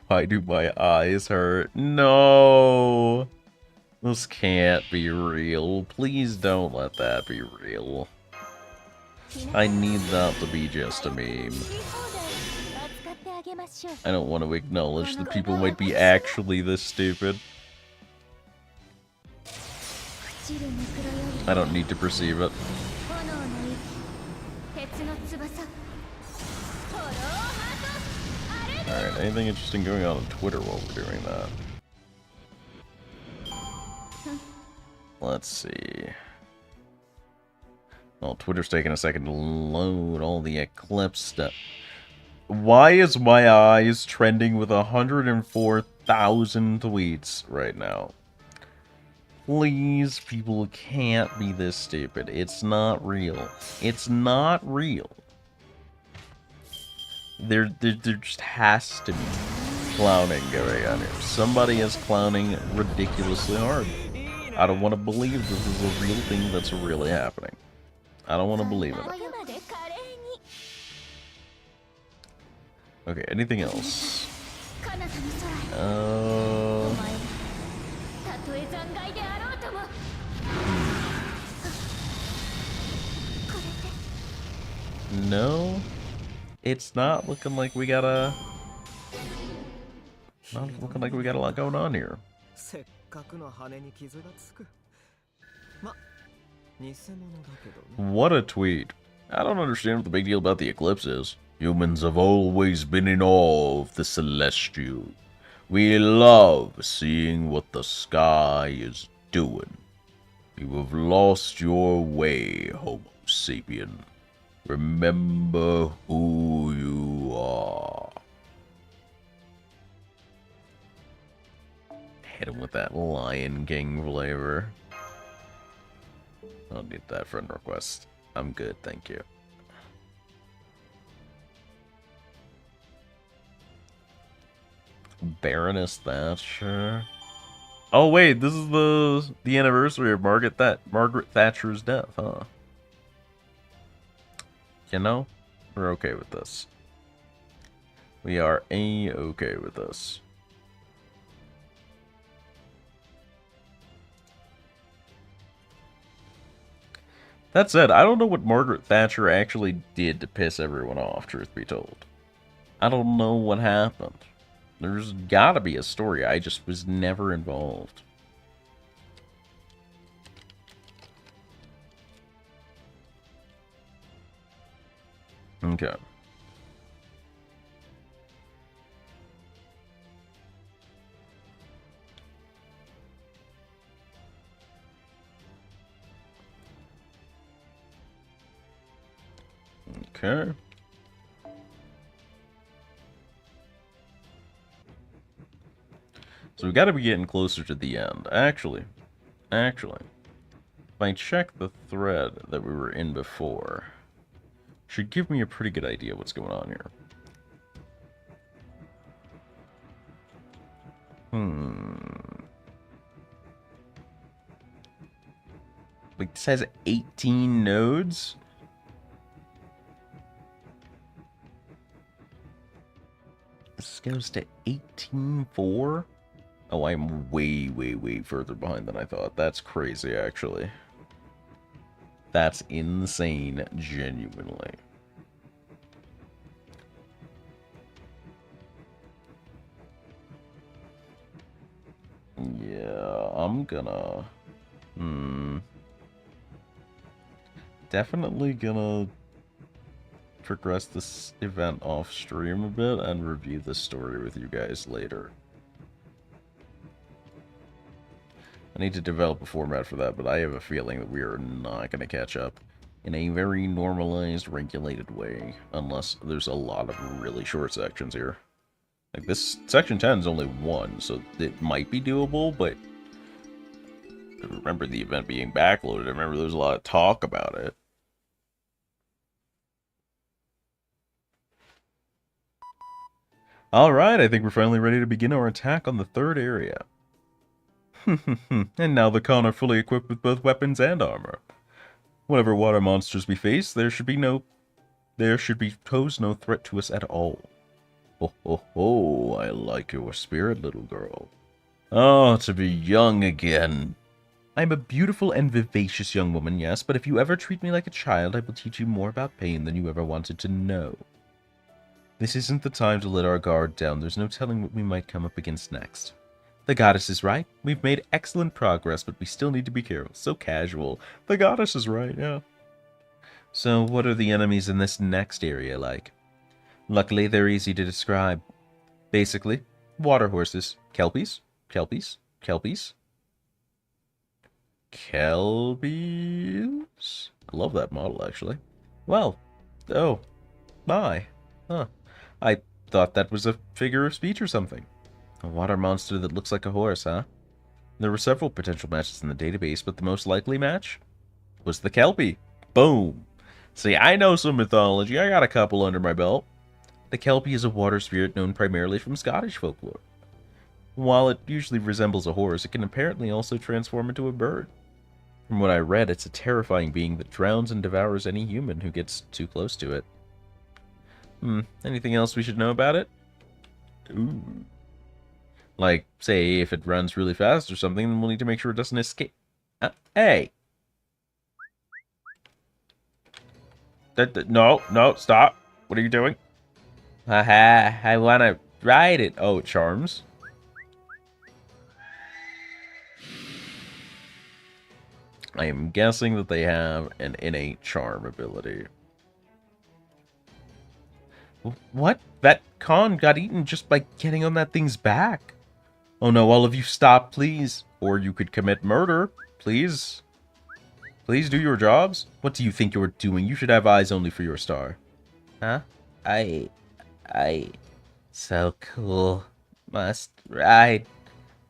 Why do my eyes hurt? No! This can't be real. Please don't let that be real. I need that to be just a meme. I don't want to acknowledge that people might be actually this stupid. I don't need to perceive it. Alright, anything interesting going on Twitter while we're doing that? Let's see. Well, Twitter's taking a second to load all the Eclipse stuff. Why is my eyes trending with 104,000 tweets right now? Please, people can't be this stupid. It's not real. It's not real. There just has to be clowning going on here. Somebody is clowning ridiculously hard. I don't want to believe this is a real thing that's really happening. I don't want to believe in it. Okay, anything else? No? It's not looking like we got a... Not looking like we got a lot going on here. What a tweet. I don't understand what the big deal about the eclipse is. Humans have always been in awe of the celestial. We love seeing what the sky is doing. You have lost your way, Homo sapien. Remember who you are. Hit him with that Lion King flavor. I don't need that friend request. I'm good, thank you. Baroness Thatcher. Oh wait, this is the anniversary of Margaret Thatcher's death, huh? You know, we're okay with this. We are A-okay with this. That said, I don't know what Margaret Thatcher actually did to piss everyone off, truth be told. I don't know what happened. There's gotta be a story, I just was never involved. Okay. Okay. So we got to be getting closer to the end. Actually, if I check the thread that we were in before, should give me a pretty good idea what's going on here. Like, this has 18 nodes? This goes to 18.4? Oh, I'm way, way, way further behind than I thought. That's crazy, actually. That's insane, genuinely. Yeah, I'm gonna... Definitely gonna progress this event off stream a bit and review the story with you guys later. I need to develop a format for that, but I have a feeling that we are not going to catch up in a very normalized, regulated way, unless there's a lot of really short sections here. Like, this section 10 is only one, so it might be doable, but I remember the event being backloaded. I remember there was a lot of talk about it. Alright, I think we're finally ready to begin our attack on the third area. And now the Khan are fully equipped with both weapons and armor. Whatever water monsters we face, there should pose no threat to us at all. Ho ho ho, I like your spirit, little girl. Oh, to be young again. I'm a beautiful and vivacious young woman, yes, but if you ever treat me like a child, I will teach you more about pain than you ever wanted to know. This isn't the time to let our guard down. There's no telling what we might come up against next. The goddess is right. We've made excellent progress, but we still need to be careful. So casual. The goddess is right, yeah. So what are the enemies in this next area like? Luckily, they're easy to describe. Basically, water horses. Kelpies? Kelpies? Kelpies? Kelpies? I love that model, actually. Well, oh, my. Huh. I thought that was a figure of speech or something. A water monster that looks like a horse, huh? There were several potential matches in the database, but the most likely match was the Kelpie. Boom! See, I know some mythology. I got a couple under my belt. The Kelpie is a water spirit known primarily from Scottish folklore. While it usually resembles a horse, it can apparently also transform into a bird. From what I read, it's a terrifying being that drowns and devours any human who gets too close to it. Anything else we should know about it? Ooh. Like, say, if it runs really fast or something, then we'll need to make sure it doesn't escape. Hey! No, stop. What are you doing? Haha, I want to ride it. Oh, charms. I am guessing that they have an innate charm ability. What? That Khan got eaten just by getting on that thing's back. Oh no, all of you stop, please. Or you could commit murder. Please. Please do your jobs. What do you think you're doing? You should have eyes only for your star. Huh? So cool. Must ride.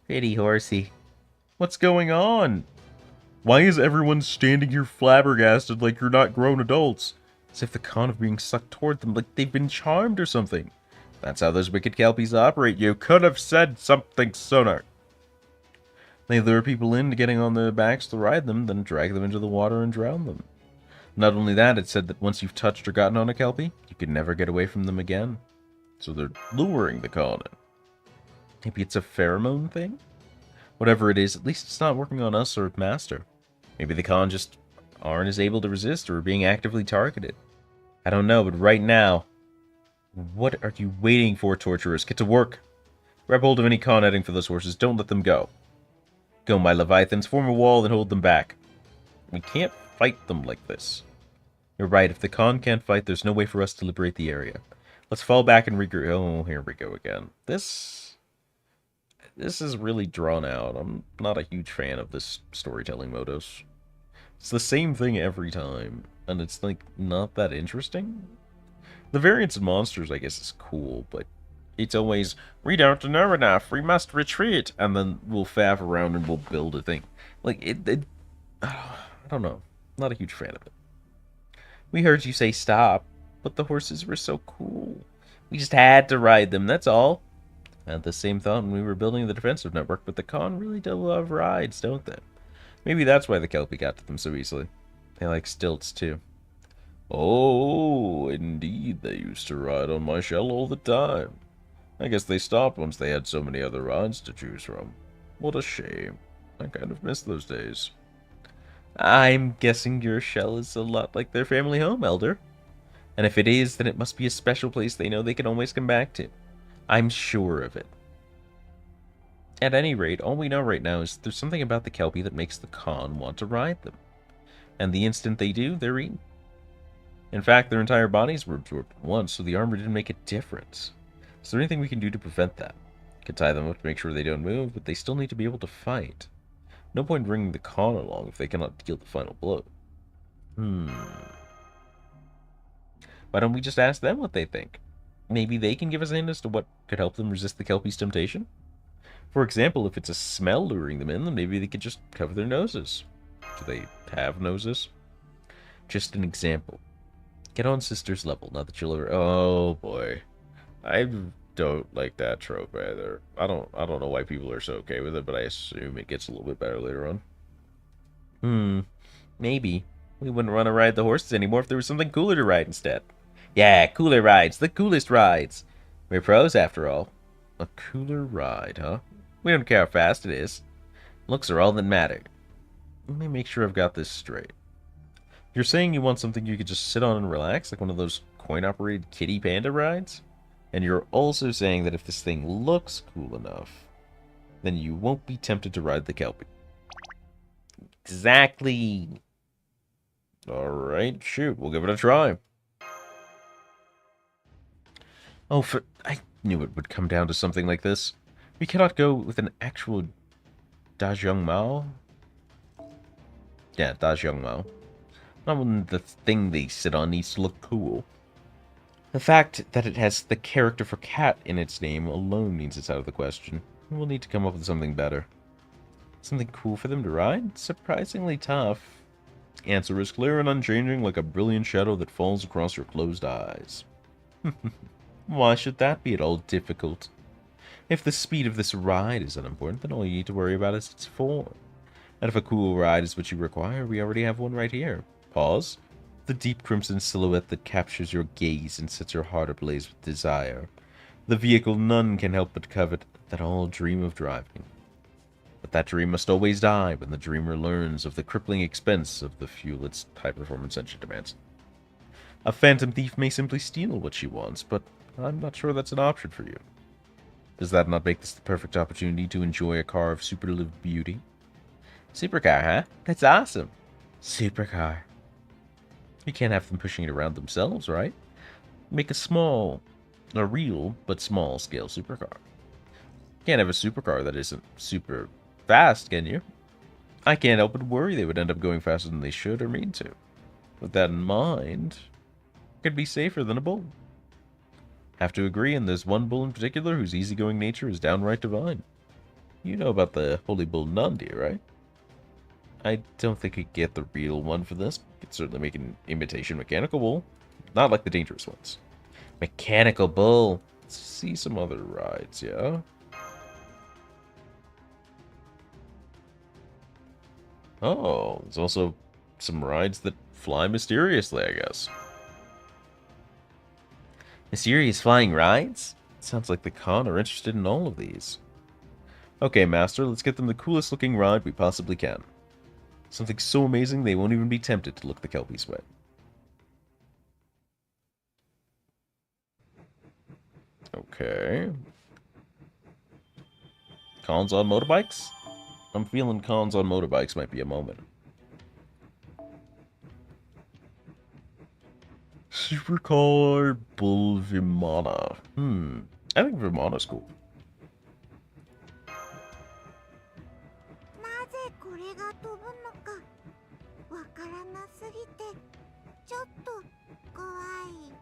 Pretty horsey. What's going on? Why is everyone standing here flabbergasted like you're not grown adults? As if the Khan are being sucked toward them like they've been charmed or something. That's how those wicked Kelpies operate. You could have said something sooner. They lure people into getting on their backs to ride them, then drag them into the water and drown them. Not only that, it said that once you've touched or gotten on a Kelpie, you can never get away from them again. So they're luring the Khan in. Maybe it's a pheromone thing? Whatever it is, at least it's not working on us or Master. Maybe the Khan just aren't as able to resist or are being actively targeted. I don't know, but right now... What are you waiting for, torturers? Get to work! Grab hold of any Khan heading for those horses. Don't let them go. Go, my Leviathans. Form a wall and hold them back. We can't fight them like this. You're right. If the Khan can't fight, there's no way for us to liberate the area. Let's fall back and regroup. Oh, here we go again. This is really drawn out. I'm not a huge fan of this storytelling modus. It's the same thing every time, and it's, like, not that interesting. The variance in monsters, I guess, is cool, but it's always, we don't know enough, we must retreat, and then we'll faff around and we'll build a thing. Like, I don't know. Not a huge fan of it. We heard you say stop, but the horses were so cool. We just had to ride them, that's all. I had the same thought when we were building the defensive network, but the Khan really do love rides, don't they? Maybe that's why the Kelpie got to them so easily. They like stilts, too. Oh, indeed, they used to ride on my shell all the time. I guess they stopped once they had so many other rides to choose from. What a shame. I kind of miss those days. I'm guessing your shell is a lot like their family home, Elder. And if it is, then it must be a special place they know they can always come back to. I'm sure of it. At any rate, all we know right now is there's something about the Kelpie that makes the Khan want to ride them. And the instant they do, they're eaten. In fact, their entire bodies were absorbed at once, so the armor didn't make a difference. Is there anything we can do to prevent that? Could tie them up to make sure they don't move, but they still need to be able to fight. No point bringing the Khan along if they cannot deal the final blow. Why don't we just ask them what they think? Maybe they can give us a hint as to what could help them resist the Kelpie's temptation? For example, if it's a smell luring them in, then maybe they could just cover their noses. Do they have noses? Just an example. Get on Sister's level, not that you'll ever... Oh, boy. I don't like that trope either. I don't know why people are so okay with it, but I assume it gets a little bit better later on. Maybe. We wouldn't want to ride the horses anymore if there was something cooler to ride instead. Yeah, cooler rides. The coolest rides. We're pros, after all. A cooler ride, huh? We don't care how fast it is. Looks are all that matter. Let me make sure I've got this straight. You're saying you want something you could just sit on and relax, like one of those coin-operated kitty panda rides? And you're also saying that if this thing looks cool enough, then you won't be tempted to ride the Kelpie. Exactly. Alright, shoot, we'll give it a try. Oh, I knew it would come down to something like this. We cannot go with an actual Dajong Mao. Yeah, Dajong Mao. Not when the thing they sit on needs to look cool. The fact that it has the character for cat in its name alone means it's out of the question. We'll need to come up with something better. Something cool for them to ride? Surprisingly tough. Answer is clear and unchanging, like a brilliant shadow that falls across your closed eyes. Why should that be at all difficult? If the speed of this ride is unimportant, then all you need to worry about is its form. And if a cool ride is what you require, we already have one right here. Pause. The deep crimson silhouette that captures your gaze and sets your heart ablaze with desire. The vehicle none can help but covet, that all dream of driving. But that dream must always die when the dreamer learns of the crippling expense of the fuel its high-performance engine demands. A phantom thief may simply steal what she wants, but I'm not sure that's an option for you. Does that not make this the perfect opportunity to enjoy a car of superlative beauty? Supercar, huh? That's awesome. Supercar. You can't have them pushing it around themselves, right? Make a real but small-scale supercar. You can't have a supercar that isn't super fast, can you? I can't help but worry they would end up going faster than they should or mean to. With that in mind, it could be safer than a bull. Have to agree, and there's one bull in particular whose easygoing nature is downright divine. You know about the Holy Bull Nandi, right? I don't think we get the real one for this. We could certainly make an imitation mechanical bull. Not like the dangerous ones. Mechanical bull. Let's see some other rides, yeah? Oh, there's also some rides that fly mysteriously, I guess. Mysterious flying rides? Sounds like the Khan are interested in all of these. Okay, Master, let's get them the coolest looking ride we possibly can. Something so amazing they won't even be tempted to look the Kelpie's way. Okay. Cons on motorbikes? I'm feeling cons on motorbikes might be a moment. Supercar Bull Vimana. I think Vimana's cool. なぜこれが飛ぶのかわからなすぎてちょっと怖い。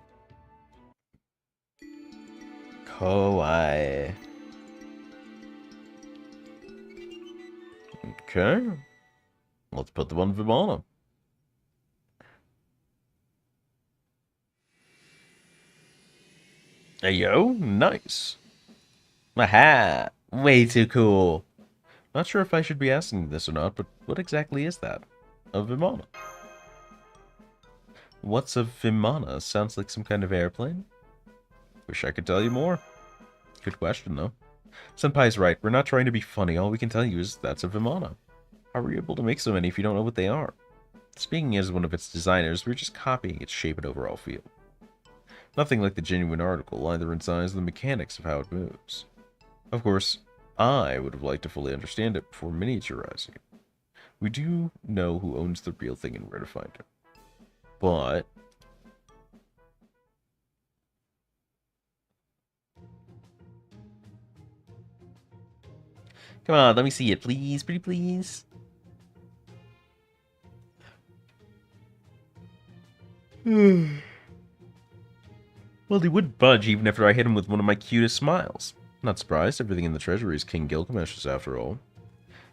Kawaii. Okay. Let's put them on Vimana. Hey yo, nice. Aha! Way too cool. Not sure if I should be asking this or not, but what exactly is that? A Vimana. What's a Vimana? Sounds like some kind of airplane? Wish I could tell you more. Good question, though. Senpai's right. We're not trying to be funny. All we can tell you is that's a Vimana. How are you able to make so many if you don't know what they are? Speaking as one of its designers, we're just copying its shape and overall feel. Nothing like the genuine article, either in size or the mechanics of how it moves. Of course, I would have liked to fully understand it before miniaturizing it. We do know who owns the real thing and where to find it. But come on, let me see it, please, pretty please. Well, he would budge even after I hit him with one of my cutest smiles. Not surprised, everything in the treasury is King Gilgamesh's after all.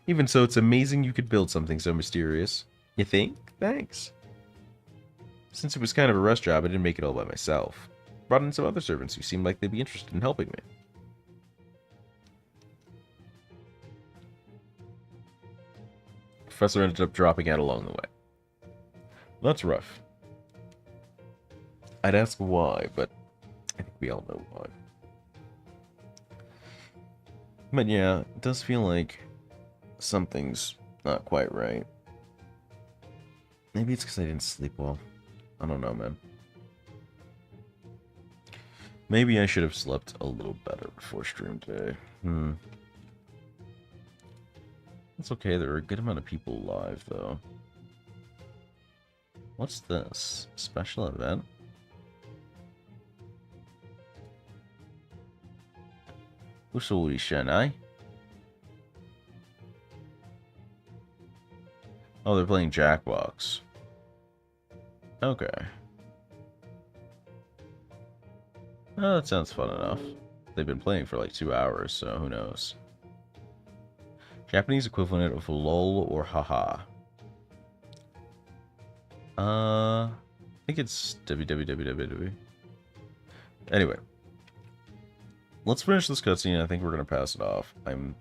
Even so, it's amazing you could build something so mysterious. You think? Thanks. Since it was kind of a rush job, I didn't make it all by myself. Brought in some other servants who seemed like they'd be interested in helping me. Professor ended up dropping out along the way. That's rough. I'd ask why, but I think we all know why. But yeah, it does feel like something's not quite right. Maybe it's because I didn't sleep well. I don't know, man. Maybe I should have slept a little better before stream today. It's okay, there are a good amount of people live, though. What's this? Special event? Usuri Shanai? Oh, they're playing Jackbox. Okay. Oh, that sounds fun enough. They've been playing for like 2 hours, so who knows. Japanese equivalent of lol or haha. I think it's www. Anyway. Let's finish this cutscene. I think we're going to pass it off. I'm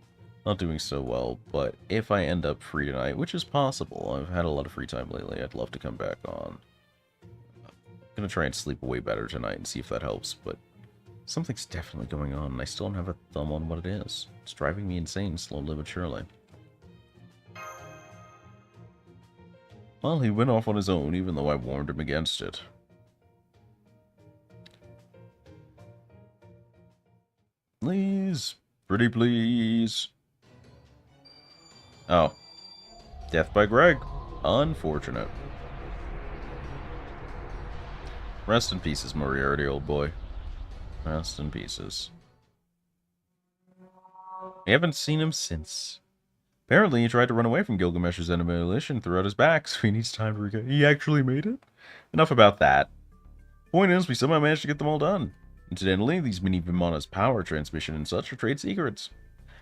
not doing so well, but if I end up free tonight, which is possible, I've had a lot of free time lately, I'd love to come back on. I'm going to try and sleep way better tonight and see if that helps, but something's definitely going on, and I still don't have a thumb on what it is. It's driving me insane, slowly but surely. Well, he went off on his own, even though I warned him against it. Please. Pretty please. Oh. Death by Greg. Unfortunate. Rest in pieces, Moriarty, old boy. Rest in pieces. I haven't seen him since. Apparently, he tried to run away from Gilgamesh's annihilation throughout his back, so he needs time to recover. He actually made it? Enough about that. Point is, we somehow managed to get them all done. Incidentally, these mini Vimana's power transmission and such are trade secrets.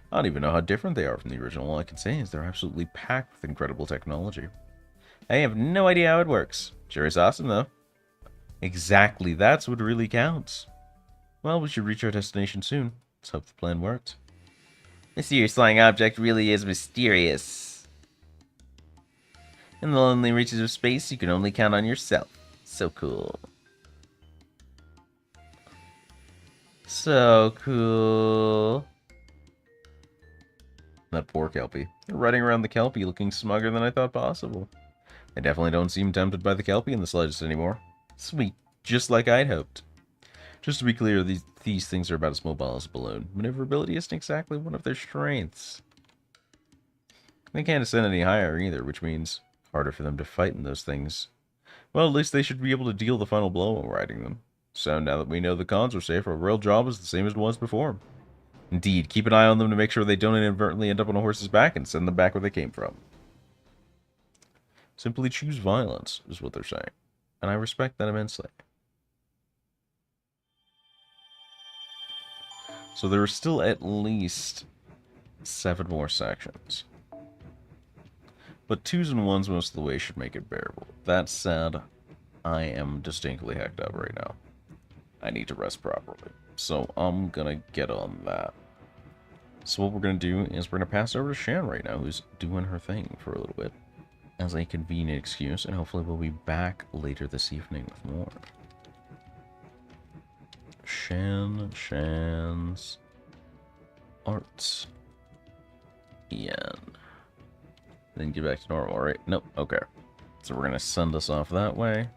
I don't even know how different they are from the original. All I can say is they're absolutely packed with incredible technology. I have no idea how it works. Sure is awesome, though. Exactly, that's what really counts. Well, we should reach our destination soon. Let's hope the plan worked. The mysterious flying object really is mysterious. In the lonely reaches of space, you can only count on yourself. So cool. So cool. That poor Kelpie. They're riding around the Kelpie looking smugger than I thought possible. I definitely don't seem tempted by the Kelpie in the slightest anymore. Sweet. Just like I'd hoped. Just to be clear, these things are about as mobile as a balloon. Maneuverability isn't exactly one of their strengths. They can't ascend any higher either, which means harder for them to fight in those things. Well, at least they should be able to deal the final blow while riding them. So now that we know the cons are safe, our real job is the same as it was before. Indeed, keep an eye on them to make sure they don't inadvertently end up on a horse's back and send them back where they came from. Simply choose violence, is what they're saying. And I respect that immensely. So there are still at least 7 more sections. But 2s and 1s most of the way should make it bearable. That said, I am distinctly hecked up right now. I need to rest properly. So I'm gonna get on that. So what we're gonna do is we're gonna pass over to Shan right now, who's doing her thing for a little bit. As a convenient excuse, and hopefully we'll be back later this evening with more. Shan's arts. Ian. Then get back to normal, right? Nope, okay. So we're going to send us off that way.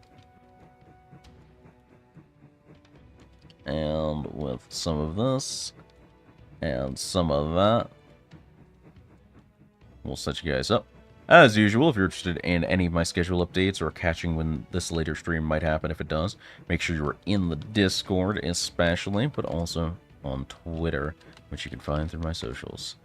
And with some of this, and some of that, we'll set you guys up. As usual, if you're interested in any of my schedule updates or catching when this later stream might happen, if it does, make sure you're in the Discord especially, but also on Twitter, which you can find through my socials.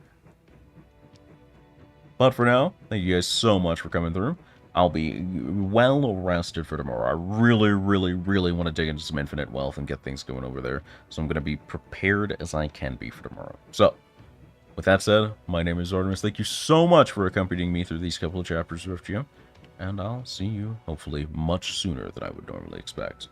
But for now, thank you guys so much for coming through. I'll be well rested for tomorrow. I really, really, really want to dig into some Infinite Wealth and get things going over there. So I'm going to be prepared as I can be for tomorrow. So, with that said, my name is Artemis. Thank you so much for accompanying me through these couple of chapters of FGO. And I'll see you, hopefully, much sooner than I would normally expect.